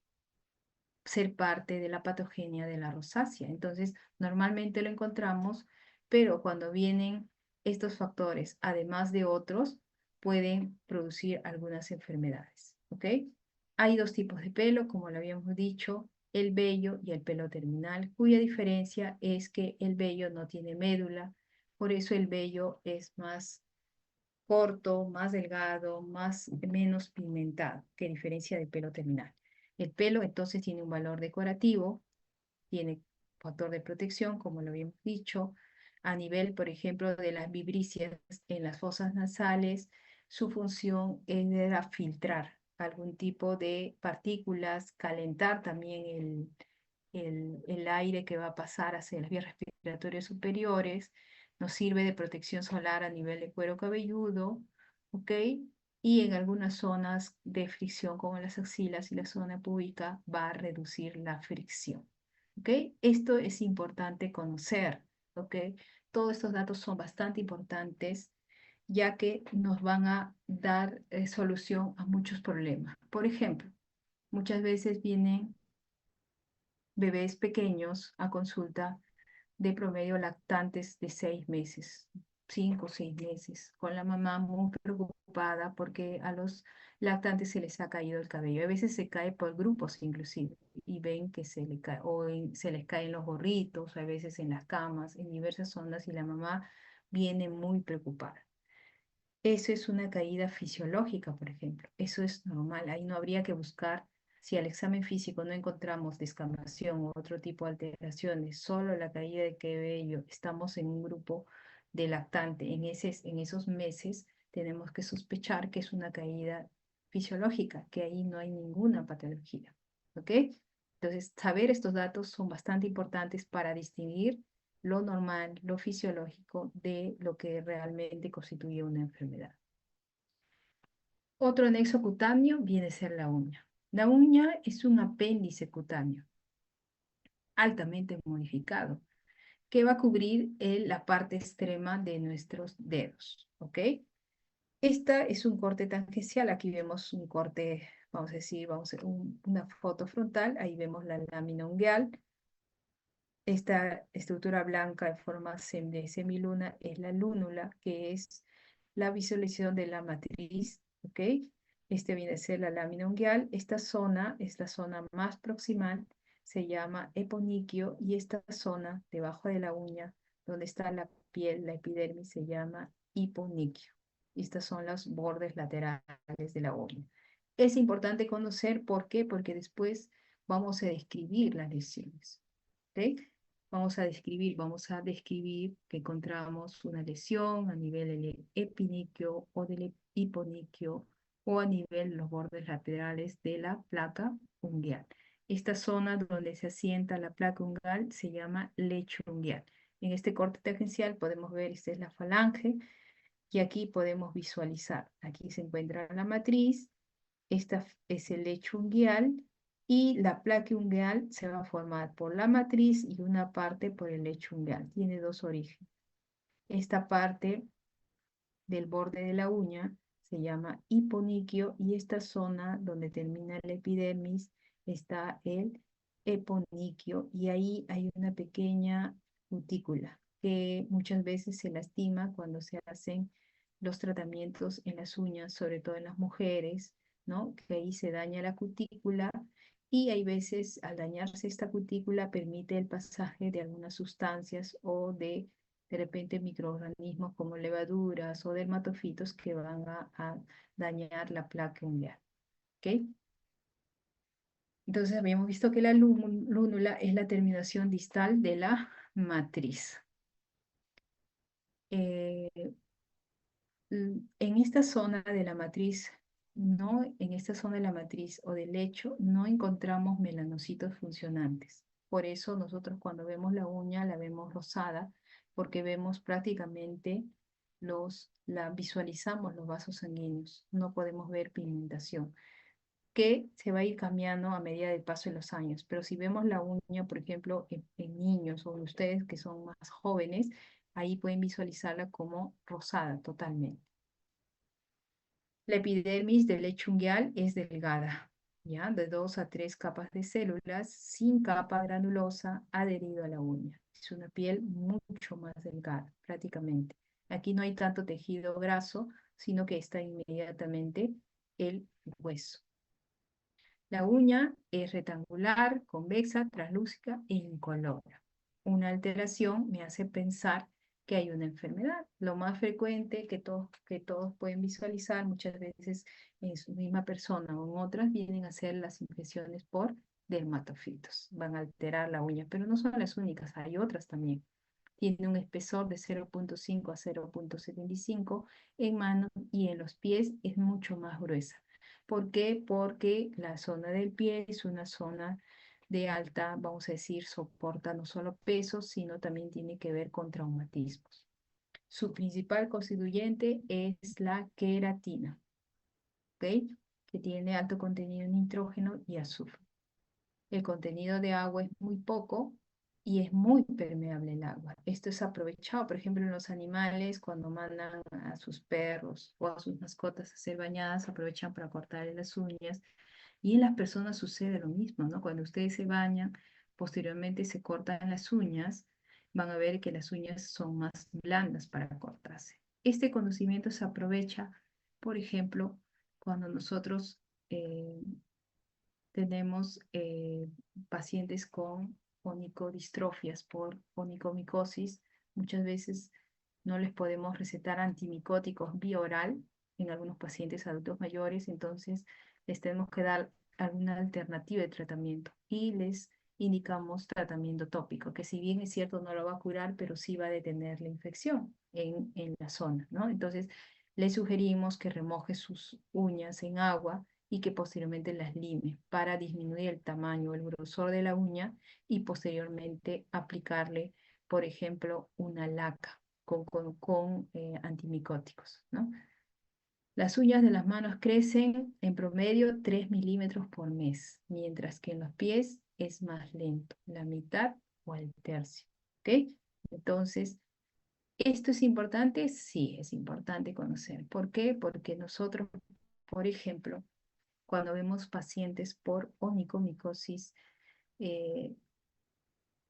ser parte de la patogenia de la rosácea. Entonces, normalmente lo encontramos, pero cuando vienen estos factores, además de otros, pueden producir algunas enfermedades, ¿ok? Hay dos tipos de pelo, como lo habíamos dicho, el vello y el pelo terminal, cuya diferencia es que el vello no tiene médula, por eso el vello es más corto, más delgado, menos pigmentado, que diferencia del pelo terminal. El pelo entonces tiene un valor decorativo, tiene factor de protección, como lo habíamos dicho, a nivel, por ejemplo, de las vibríceas en las fosas nasales, su función era filtrar algún tipo de partículas, calentar también el aire que va a pasar hacia las vías respiratorias superiores, nos sirve de protección solar a nivel de cuero cabelludo, ¿ok? Y en algunas zonas de fricción, como las axilas y la zona púbica, va a reducir la fricción, ¿ok? Esto es importante conocer, ¿ok? Todos estos datos son bastante importantes ya que nos van a dar solución a muchos problemas. Por ejemplo, muchas veces vienen bebés pequeños a consulta de promedio lactantes de 6 meses, 5 o 6 meses, con la mamá muy preocupada porque a los lactantes se les ha caído el cabello. A veces se cae por grupos inclusive y ven que se le cae, se les caen los gorritos, a veces en las camas, en diversas zonas y la mamá viene muy preocupada. Eso es una caída fisiológica, por ejemplo. Eso es normal. Ahí no habría que buscar, si al examen físico no encontramos descamación u otro tipo de alteraciones, solo la caída de cabello, estamos en un grupo de lactante. En esos meses tenemos que sospechar que es una caída fisiológica, que ahí no hay ninguna patología. ¿Ok? Entonces, saber estos datos son bastante importantes para distinguir lo normal, lo fisiológico de lo que realmente constituye una enfermedad. Otro anexo cutáneo viene a ser la uña. La uña es un apéndice cutáneo altamente modificado que va a cubrir la parte extrema de nuestros dedos, ¿ok? Esta es un corte tangencial. Aquí vemos un corte, vamos a decir, una foto frontal. Ahí vemos la lámina ungueal. Esta estructura blanca en forma de semiluna es la lúnula, que es la visualización de la matriz, ¿ok? Este viene a ser la lámina ungueal. Esta zona es la zona más proximal, se llama eponiquio, y esta zona debajo de la uña, donde está la piel, la epidermis, se llama hiponiquio. Estas son los bordes laterales de la uña. Es importante conocer por qué, porque después vamos a describir las lesiones, ¿ok? Vamos a describir que encontramos una lesión a nivel del epiniquio o del hiponiquio o a nivel de los bordes laterales de la placa ungueal. Esta zona donde se asienta la placa ungueal se llama lecho ungueal. En este corte tangencial podemos ver, esta es la falange, y aquí podemos visualizar. Aquí se encuentra la matriz, esta es el lecho ungueal, y la placa ungueal se va a formar por la matriz y una parte por el lecho ungueal. Tiene dos orígenes. Esta parte del borde de la uña se llama hiponiquio y esta zona donde termina el epidermis está el eponiquio y ahí hay una pequeña cutícula que muchas veces se lastima cuando se hacen los tratamientos en las uñas, sobre todo en las mujeres, ¿no? Que ahí se daña la cutícula y hay veces al dañarse esta cutícula permite el pasaje de algunas sustancias o de repente microorganismos como levaduras o dermatofitos que van a dañar la placa ungueal. ¿Ok? Entonces habíamos visto que la lúnula es la terminación distal de la matriz. En esta zona de la matriz no, en esta zona de la matriz o del lecho no encontramos melanocitos funcionantes. Por eso nosotros cuando vemos la uña la vemos rosada, porque vemos prácticamente visualizamos los vasos sanguíneos, no podemos ver pigmentación, que se va a ir cambiando a medida del paso de los años. Pero si vemos la uña, por ejemplo, en niños o en ustedes que son más jóvenes, ahí pueden visualizarla como rosada totalmente. La epidermis del lecho ungueal es delgada, ¿ya? De 2 a 3 capas de células, sin capa granulosa adherido a la uña. Es una piel mucho más delgada, prácticamente. Aquí no hay tanto tejido graso, sino que está inmediatamente el hueso. La uña es rectangular, convexa, translúcida e incolora. Una alteración me hace pensar que hay una enfermedad. Lo más frecuente que todos pueden visualizar muchas veces en su misma persona o en otras vienen a ser las infecciones por dermatofitos. Van a alterar la uña, pero no son las únicas, hay otras también. Tiene un espesor de 0,5 a 0,75 en manos y en los pies es mucho más gruesa. ¿Por qué? Porque la zona del pie es una zona de alta, vamos a decir, soporta no solo peso, sino también tiene que ver con traumatismos. Su principal constituyente es la queratina, ¿ok? Que tiene alto contenido en nitrógeno y azufre. El contenido de agua es muy poco y es muy permeable el agua. Esto es aprovechado, por ejemplo, en los animales cuando mandan a sus perros o a sus mascotas a ser bañadas, aprovechan para cortarle las uñas. Y en las personas sucede lo mismo, ¿no? Cuando ustedes se bañan, posteriormente se cortan las uñas, van a ver que las uñas son más blandas para cortarse. Este conocimiento se aprovecha, por ejemplo, cuando nosotros tenemos pacientes con onicodistrofias por onicomicosis. Muchas veces no les podemos recetar antimicóticos vía oral en algunos pacientes adultos mayores, entonces les tenemos que dar alguna alternativa de tratamiento y les indicamos tratamiento tópico, que si bien es cierto no lo va a curar, pero sí va a detener la infección en la zona, ¿no? Entonces, les sugerimos que remoje sus uñas en agua y que posteriormente las lime para disminuir el tamaño, el grosor de la uña y posteriormente aplicarle, por ejemplo, una laca con antimicóticos, ¿no? Las uñas de las manos crecen en promedio 3 milímetros por mes, mientras que en los pies es más lento, la mitad o el tercio, ¿ok? Entonces, ¿esto es importante? Sí, es importante conocer. ¿Por qué? Porque nosotros, por ejemplo, cuando vemos pacientes por onicomicosis, eh,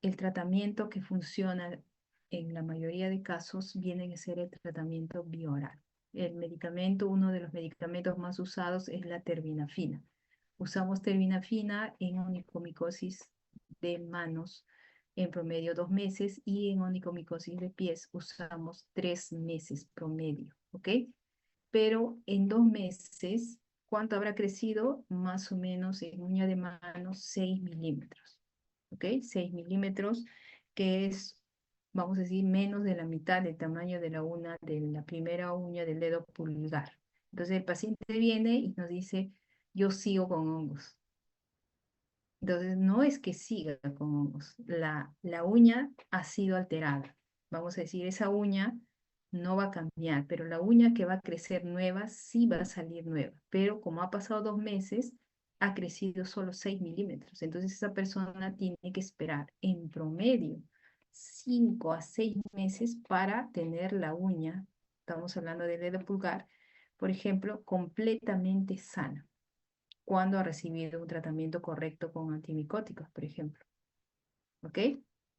el tratamiento que funciona en la mayoría de casos viene a ser el tratamiento bioral. El medicamento, uno de los medicamentos más usados es la terbinafina. Usamos terbinafina en onicomicosis de manos en promedio 2 meses y en onicomicosis de pies usamos 3 meses promedio, ¿ok? Pero en 2 meses, ¿cuánto habrá crecido? Más o menos en uña de mano 6 milímetros, ¿ok? 6 milímetros, que es, vamos a decir, menos de la mitad del tamaño de la primera uña del dedo pulgar. Entonces el paciente viene y nos dice, yo sigo con hongos. Entonces, no es que siga con hongos, la uña ha sido alterada. Vamos a decir, esa uña no va a cambiar, pero la uña que va a crecer nueva sí va a salir nueva. Pero como ha pasado 2 meses, ha crecido solo 6 milímetros. Entonces, esa persona tiene que esperar en promedio 5 a 6 meses para tener la uña, estamos hablando del dedo pulgar, por ejemplo, completamente sana cuando ha recibido un tratamiento correcto con antimicóticos, por ejemplo. ¿Ok?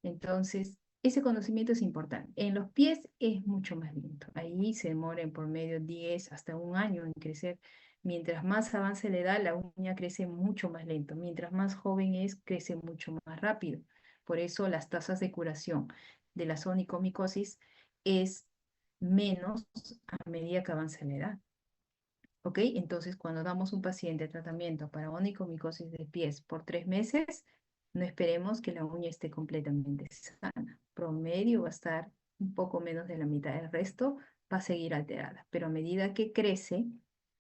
Entonces, ese conocimiento es importante. En los pies es mucho más lento. Ahí se demora en por medio 10 hasta un año en crecer. Mientras más avance la edad, la uña crece mucho más lento. Mientras más joven es, crece mucho más rápido. Por eso las tasas de curación de la onicomicosis es menos a medida que avanza la edad. ¿Ok? Entonces, cuando damos un paciente tratamiento para onicomicosis de pies por 3 meses, no esperemos que la uña esté completamente sana. Promedio va a estar un poco menos de la mitad. El resto va a seguir alterada. Pero a medida que crece,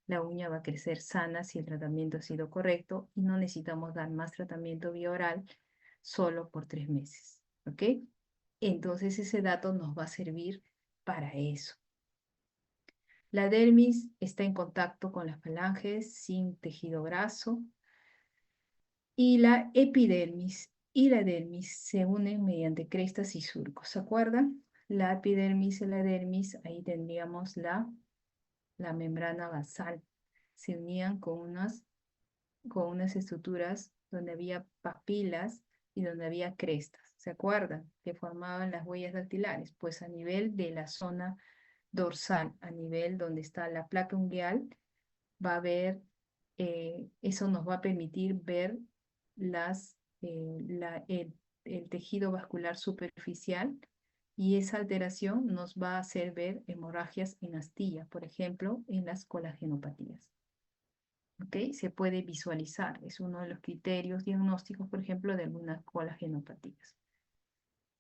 la uña va a crecer sana si el tratamiento ha sido correcto y no necesitamos dar más tratamiento bioral solo por 3 meses, ¿ok? Entonces ese dato nos va a servir para eso. La dermis está en contacto con las falanges sin tejido graso y la epidermis y la dermis se unen mediante crestas y surcos. ¿Se acuerdan? La epidermis y la dermis, ahí tendríamos la membrana basal. Se unían con unas estructuras donde había papilas y donde había crestas. ¿Se acuerdan? Que formaban las huellas dactilares. Pues a nivel de la zona dorsal, a nivel donde está la placa ungueal, va a haber, eso nos va a permitir ver el tejido vascular superficial y esa alteración nos va a hacer ver hemorragias en astilla, por ejemplo, en las colagenopatías. ¿Ok? Se puede visualizar, es uno de los criterios diagnósticos, por ejemplo, de algunas colagenopatías.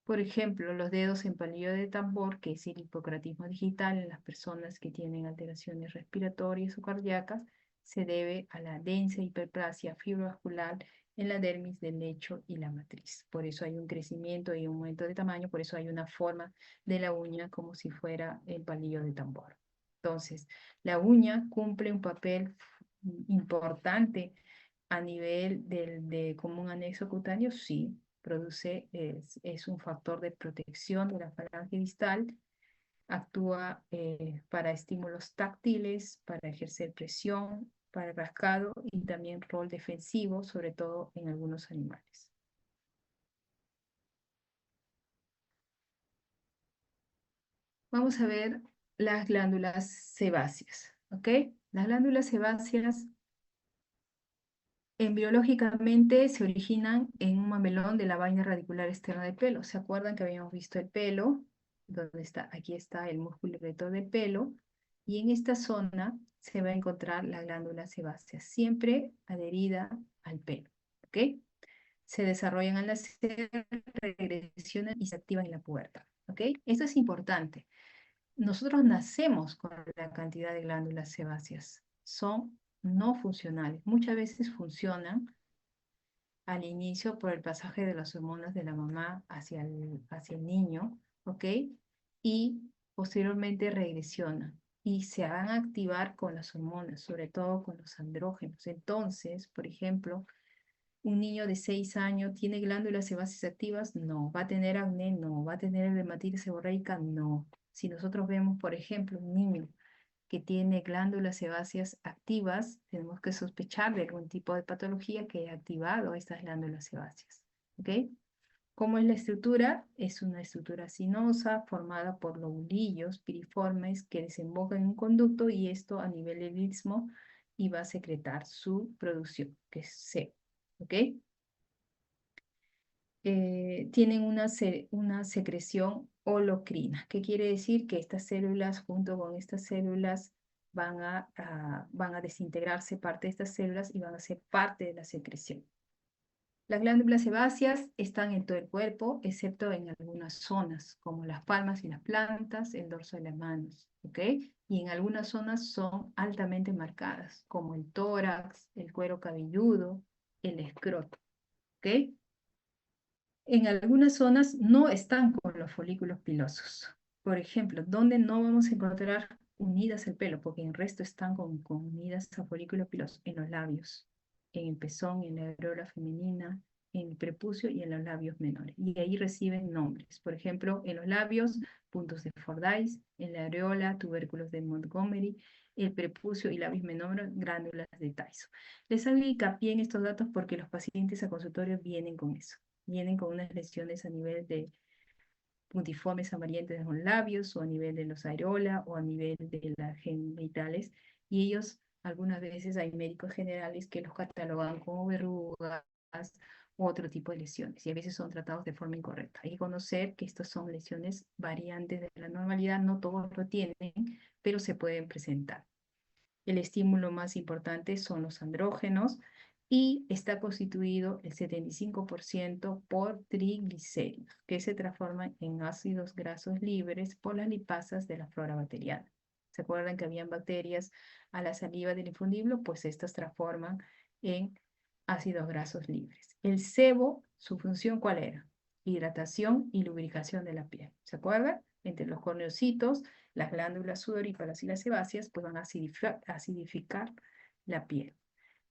Por ejemplo, los dedos en palillo de tambor, que es el hipocratismo digital en las personas que tienen alteraciones respiratorias o cardíacas, se debe a la densa hiperplasia fibrovascular en la dermis del lecho y la matriz. Por eso hay un crecimiento y un aumento de tamaño, por eso hay una forma de la uña como si fuera el palillo de tambor. Entonces, la uña cumple un papel importante a nivel como un anexo cutáneo, sí, produce, es un factor de protección de la falange distal, actúa para estímulos táctiles, para ejercer presión, para el rascado y también rol defensivo, sobre todo en algunos animales. Vamos a ver las glándulas sebáceas, ¿ok? Las glándulas sebáceas embriológicamente se originan en un mamelón de la vaina radicular externa del pelo. ¿Se acuerdan que habíamos visto el pelo? Donde está, aquí está el músculo erector del pelo. Y en esta zona se va a encontrar la glándula sebácea, siempre adherida al pelo. ¿Ok? Se desarrollan al nacer, regresionan y se activan en la pubertad. ¿Ok? Esto es importante. Nosotros nacemos con la cantidad de glándulas sebáceas. Son no funcionales. Muchas veces funcionan al inicio por el pasaje de las hormonas de la mamá hacia el niño, ¿ok? Y posteriormente regresionan y se van a activar con las hormonas, sobre todo con los andrógenos. Entonces, por ejemplo, un niño de 6 años tiene glándulas sebáceas activas, no. ¿Va a tener acné? No. ¿Va a tener dermatitis seborreica? No. Si nosotros vemos, por ejemplo, un niño que tiene glándulas sebáceas activas, tenemos que sospechar de algún tipo de patología que haya activado estas glándulas sebáceas. ¿Ok? ¿Cómo es la estructura? Es una estructura sinosa formada por lobulillos piriformes que desembocan en un conducto y esto a nivel del istmo y va a secretar su producción, que es sebo. ¿Ok? Tienen una secreción holocrina. ¿Qué quiere decir? Que estas células, junto con estas células, van a desintegrarse parte de estas células y van a ser parte de la secreción. Las glándulas sebáceas están en todo el cuerpo, excepto en algunas zonas, como las palmas y las plantas, el dorso de las manos, ¿ok? Y en algunas zonas son altamente marcadas, como el tórax, el cuero cabelludo, el escroto, ¿ok? En algunas zonas no están con los folículos pilosos. Por ejemplo, ¿dónde no vamos a encontrar unidas el pelo? Porque en el resto están con unidas a folículos pilosos. En los labios, en el pezón, en la areola femenina, en el prepucio y en los labios menores. Y ahí reciben nombres. Por ejemplo, en los labios, puntos de Fordyce, en la areola, tubérculos de Montgomery, el prepucio y labios menores, glándulas de Tyson. Les hago hincapié en estos datos porque los pacientes a consultorio vienen con eso, vienen con unas lesiones a nivel de puntiformes amarillentas de los labios, o a nivel de los areola, o a nivel de las genitales, y ellos, algunas veces hay médicos generales que los catalogan como verrugas u otro tipo de lesiones, y a veces son tratados de forma incorrecta. Hay que conocer que estas son lesiones variantes de la normalidad, no todos lo tienen, pero se pueden presentar. El estímulo más importante son los andrógenos y está constituido el 75% por triglicéridos, que se transforman en ácidos grasos libres por las lipasas de la flora bacteriana. ¿Se acuerdan que habían bacterias a la saliva del infundible? Pues estas transforman en ácidos grasos libres. El sebo, su función, ¿cuál era? Hidratación y lubricación de la piel. ¿Se acuerdan? Entre los corneocitos, las glándulas sudoríparas y las sebáceas, pues van a acidificar la piel.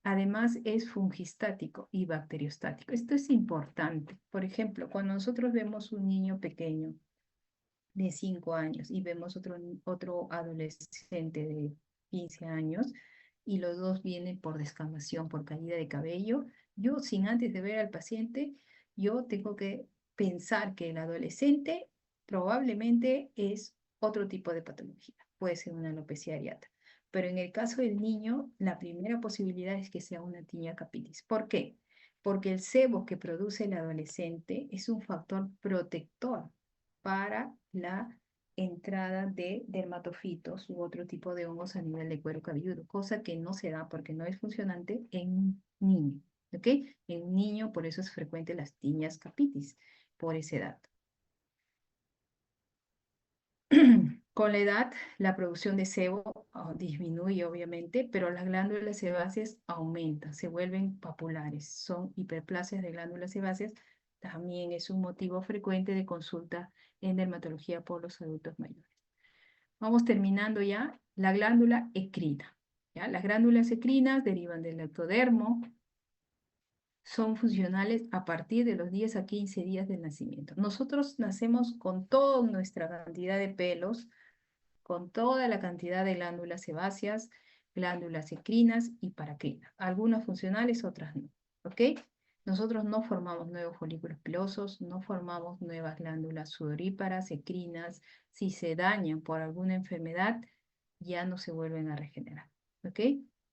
Además, es fungistático y bacteriostático. Esto es importante. Por ejemplo, cuando nosotros vemos un niño pequeño de 5 años y vemos otro adolescente de 15 años y los dos vienen por descamación, por caída de cabello, yo sin antes de ver al paciente, yo tengo que pensar que el adolescente probablemente es otro tipo de patología. Puede ser una alopecia areata. Pero en el caso del niño, la primera posibilidad es que sea una tinea capitis. ¿Por qué? Porque el sebo que produce el adolescente es un factor protector para la entrada de dermatofitos u otro tipo de hongos a nivel de cuero cabelludo, cosa que no se da porque no es funcionante en un niño, ¿ok? En un niño, por eso es frecuente las tiñas capitis, por esa edad. Con la edad, la producción de sebo disminuye, obviamente, pero las glándulas sebáceas aumentan, se vuelven papulares. Son hiperplasias de glándulas sebáceas. También es un motivo frecuente de consulta en dermatología por los adultos mayores. Vamos terminando ya. La glándula ecrina. ¿Ya? Las glándulas ecrinas derivan del ectodermo, son funcionales a partir de los 10 a 15 días del nacimiento. Nosotros nacemos con toda nuestra cantidad de pelos, con toda la cantidad de glándulas sebáceas, glándulas ecrinas y paracrinas. Algunas funcionales, otras no. ¿Ok? Nosotros no formamos nuevos folículos pilosos, no formamos nuevas glándulas sudoríparas, ecrinas. Si se dañan por alguna enfermedad, ya no se vuelven a regenerar. ¿Ok?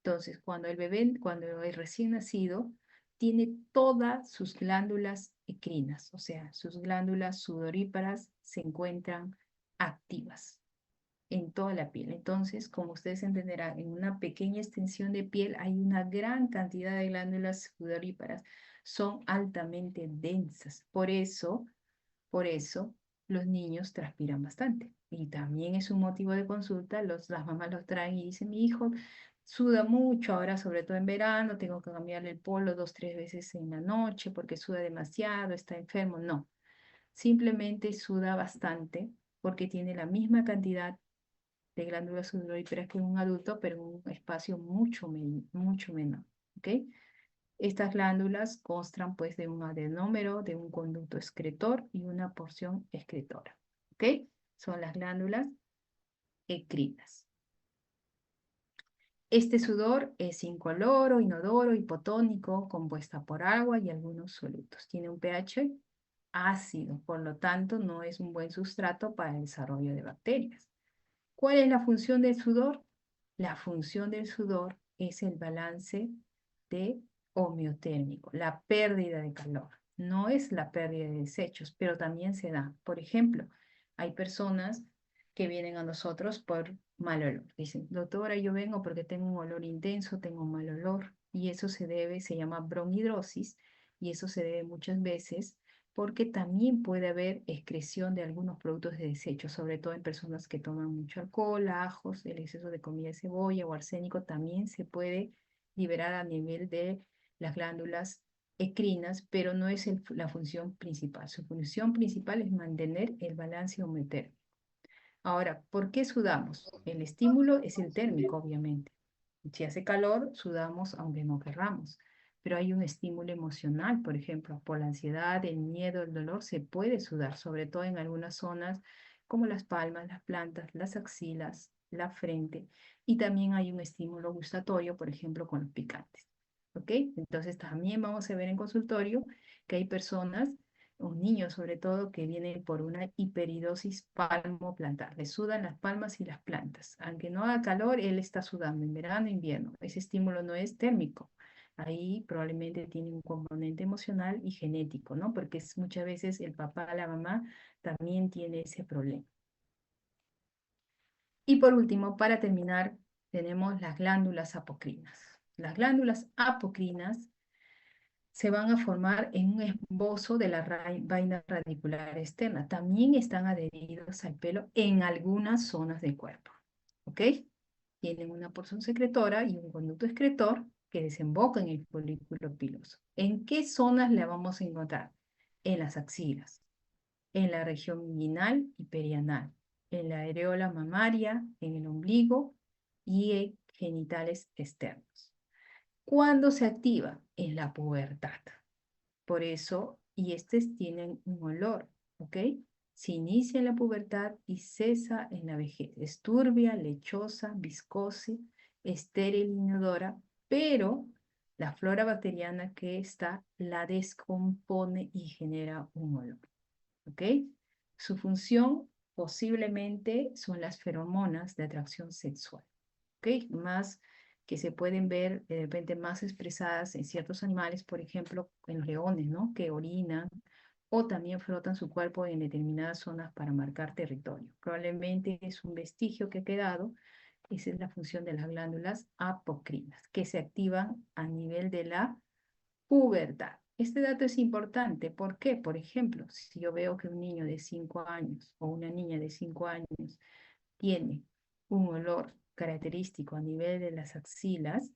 Entonces, cuando el bebé, cuando el recién nacido, tiene todas sus glándulas ecrinas, o sea, sus glándulas sudoríparas se encuentran activas en toda la piel. Entonces, como ustedes entenderán, en una pequeña extensión de piel hay una gran cantidad de glándulas sudoríparas. Son altamente densas. Por eso, los niños transpiran bastante. Y también es un motivo de consulta. Las mamás los traen y dicen, mi hijo suda mucho, ahora sobre todo en verano, tengo que cambiarle el polo 2, 3 veces en la noche porque suda demasiado, está enfermo. No, simplemente suda bastante porque tiene la misma cantidad de glándulas sudoríparas que un adulto, pero en un espacio mucho menor. ¿Ok? Estas glándulas constan pues de un adenómero, de un conducto excretor y una porción excretora. ¿Ok? Son las glándulas ecrinas. Este sudor es incoloro, inodoro, hipotónico, compuesta por agua y algunos solutos. Tiene un pH ácido, por lo tanto no es un buen sustrato para el desarrollo de bacterias. ¿Cuál es la función del sudor? La función del sudor es el balance de homeotérmico, la pérdida de calor. No es la pérdida de desechos, pero también se da. Por ejemplo, hay personas que vienen a nosotros por mal olor. Dicen, doctora, yo vengo porque tengo un olor intenso, tengo un mal olor, y eso se llama bronhidrosis, y eso se debe muchas veces porque también puede haber excreción de algunos productos de desecho, sobre todo en personas que toman mucho alcohol, ajos, el exceso de comida de cebolla o arsénico también se puede liberar a nivel de las glándulas ecrinas, pero no es la función principal. Su función principal es mantener el balance homeotérmico. Ahora, ¿por qué sudamos? El estímulo es el térmico, obviamente. Si hace calor, sudamos aunque no querramos. Pero hay un estímulo emocional, por ejemplo, por la ansiedad, el miedo, el dolor, se puede sudar, sobre todo en algunas zonas como las palmas, las plantas, las axilas, la frente. Y también hay un estímulo gustatorio, por ejemplo, con los picantes. ¿Ok? Entonces también vamos a ver en consultorio que hay personas, un niño sobre todo, que viene por una hiperidosis palmoplantar. Le sudan las palmas y las plantas. Aunque no haga calor, él está sudando en verano, invierno. Ese estímulo no es térmico. Ahí probablemente tiene un componente emocional y genético, ¿no? Porque muchas veces el papá, la mamá también tiene ese problema. Y por último, para terminar, tenemos las glándulas apocrinas. Las glándulas apocrinas se van a formar en un esbozo de la vaina radicular externa. También están adheridos al pelo en algunas zonas del cuerpo. ¿ok? Tienen una porción secretora y un conducto excretor que desemboca en el folículo piloso. ¿En qué zonas la vamos a encontrar? En las axilas, en la región inguinal y perianal, en la areola mamaria, en el ombligo y en genitales externos. ¿Cuándo se activa? En la pubertad. Por eso, y estos tienen un olor, ¿ok? Se inicia en la pubertad y cesa en la vejez. Es turbia, lechosa, viscosa, estéril, inodora, pero la flora bacteriana que está la descompone y genera un olor, ¿ok? Su función posiblemente son las feromonas de atracción sexual, ¿ok? Más que se pueden ver de repente más expresadas en ciertos animales, por ejemplo, en los leones, ¿no? Que orinan o también frotan su cuerpo en determinadas zonas para marcar territorio. Probablemente es un vestigio que ha quedado. Esa es la función de las glándulas apocrinas, que se activan a nivel de la pubertad. Este dato es importante. ¿Por qué? Por ejemplo, si yo veo que un niño de 5 años o una niña de 5 años tiene un olor característico a nivel de las axilas,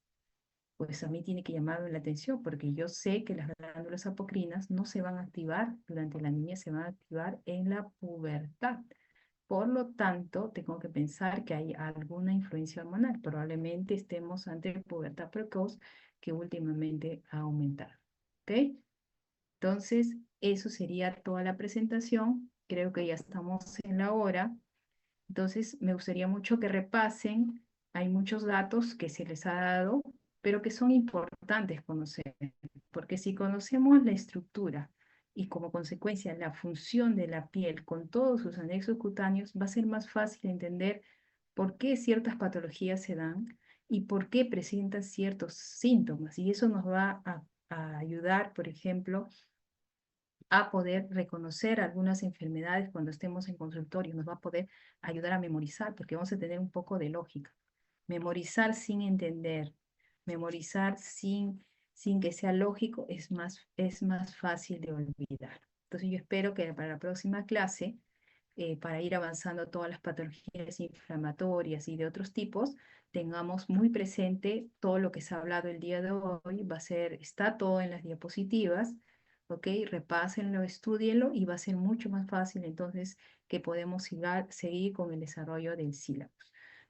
pues a mí tiene que llamarme la atención porque yo sé que las glándulas apocrinas no se van a activar durante la niñez, se van a activar en la pubertad. Por lo tanto, tengo que pensar que hay alguna influencia hormonal. Probablemente estemos ante pubertad precoz que últimamente ha aumentado. ¿Ok? Entonces, eso sería toda la presentación. Creo que ya estamos en la hora. Entonces, me gustaría mucho que repasen. Hay muchos datos que se les ha dado, pero que son importantes conocer, porque si conocemos la estructura y como consecuencia la función de la piel con todos sus anexos cutáneos, va a ser más fácil entender por qué ciertas patologías se dan y por qué presentan ciertos síntomas. Y eso nos va a ayudar, por ejemplo, a poder reconocer algunas enfermedades cuando estemos en consultorio, nos va a poder ayudar a memorizar, porque vamos a tener un poco de lógica. Memorizar sin entender, memorizar sin que sea lógico es más fácil de olvidar. Entonces yo espero que para la próxima clase, para ir avanzando todas las patologías inflamatorias y de otros tipos, tengamos muy presente todo lo que se ha hablado el día de hoy. Está todo en las diapositivas. ¿Ok? Repásenlo, estudienlo y va a ser mucho más fácil entonces que podemos seguir con el desarrollo del sílabo.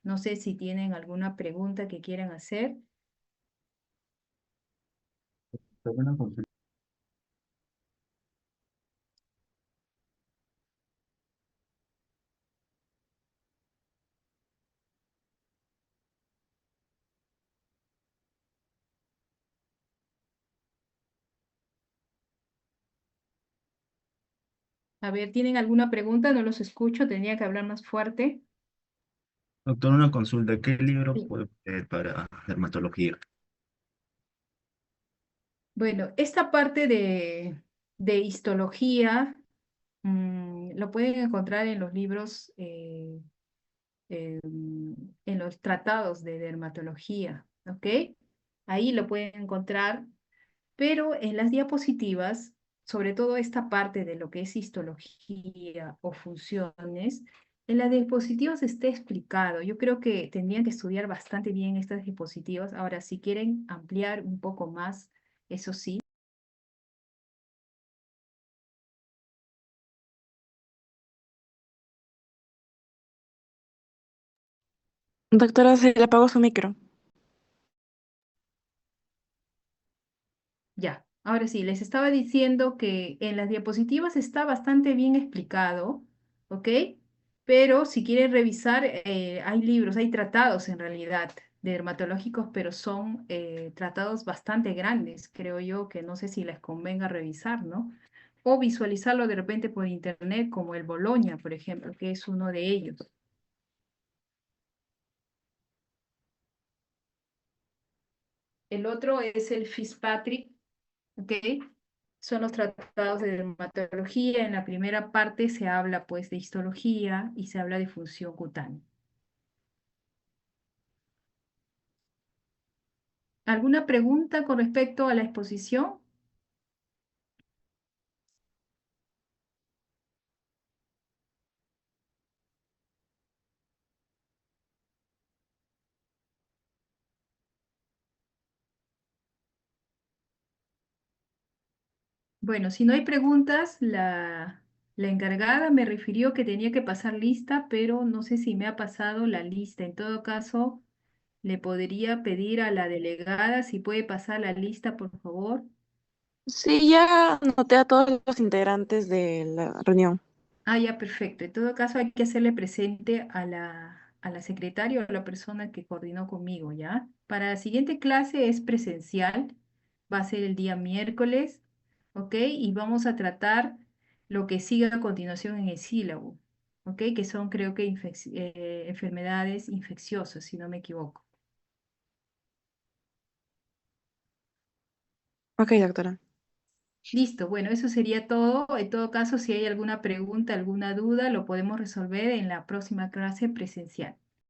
No sé si tienen alguna pregunta que quieran hacer. Tengo una consulta. A ver, ¿tienen alguna pregunta? No los escucho, tenía que hablar más fuerte. Doctor, una consulta. ¿Qué libro Sí. puedo leer para dermatología? Bueno, esta parte de histología lo pueden encontrar en los libros, en los tratados de dermatología, ¿ok? Ahí lo pueden encontrar. Pero en las diapositivas, sobre todo esta parte de lo que es histología o funciones, en las diapositivas está explicado. Yo creo que tendrían que estudiar bastante bien estas diapositivas. Ahora, si quieren ampliar un poco más, eso sí. Doctora, se le apagó su micro. Ya, ahora sí, les estaba diciendo que en las diapositivas está bastante bien explicado, ¿ok? Pero si quieren revisar, hay libros, hay tratados en realidad de dermatológicos, pero son tratados bastante grandes, creo yo, que no sé si les convenga revisar, ¿no? O visualizarlo de repente por internet, como el Boloña, por ejemplo, que es uno de ellos. El otro es el Fitzpatrick, ¿ok? Son los tratados de dermatología. En la primera parte se habla pues de histología y se habla de función cutánea. ¿Alguna pregunta con respecto a la exposición? Bueno, si no hay preguntas, la encargada me refirió que tenía que pasar lista, pero no sé si me ha pasado la lista. En todo caso, le podría pedir a la delegada si puede pasar la lista, por favor. Sí, ya anoté a todos los integrantes de la reunión. Ah, ya, perfecto. En todo caso, hay que hacerle presente a la secretaria o a la persona que coordinó conmigo, ¿ya? Para la siguiente clase es presencial, va a ser el día miércoles, ¿ok? Y vamos a tratar lo que sigue a continuación en el sílabo, ¿ok? Que son, creo que, enfermedades infecciosas, si no me equivoco. Ok, doctora. Listo, bueno, eso sería todo. En todo caso, si hay alguna pregunta, alguna duda, lo podemos resolver en la próxima clase presencial.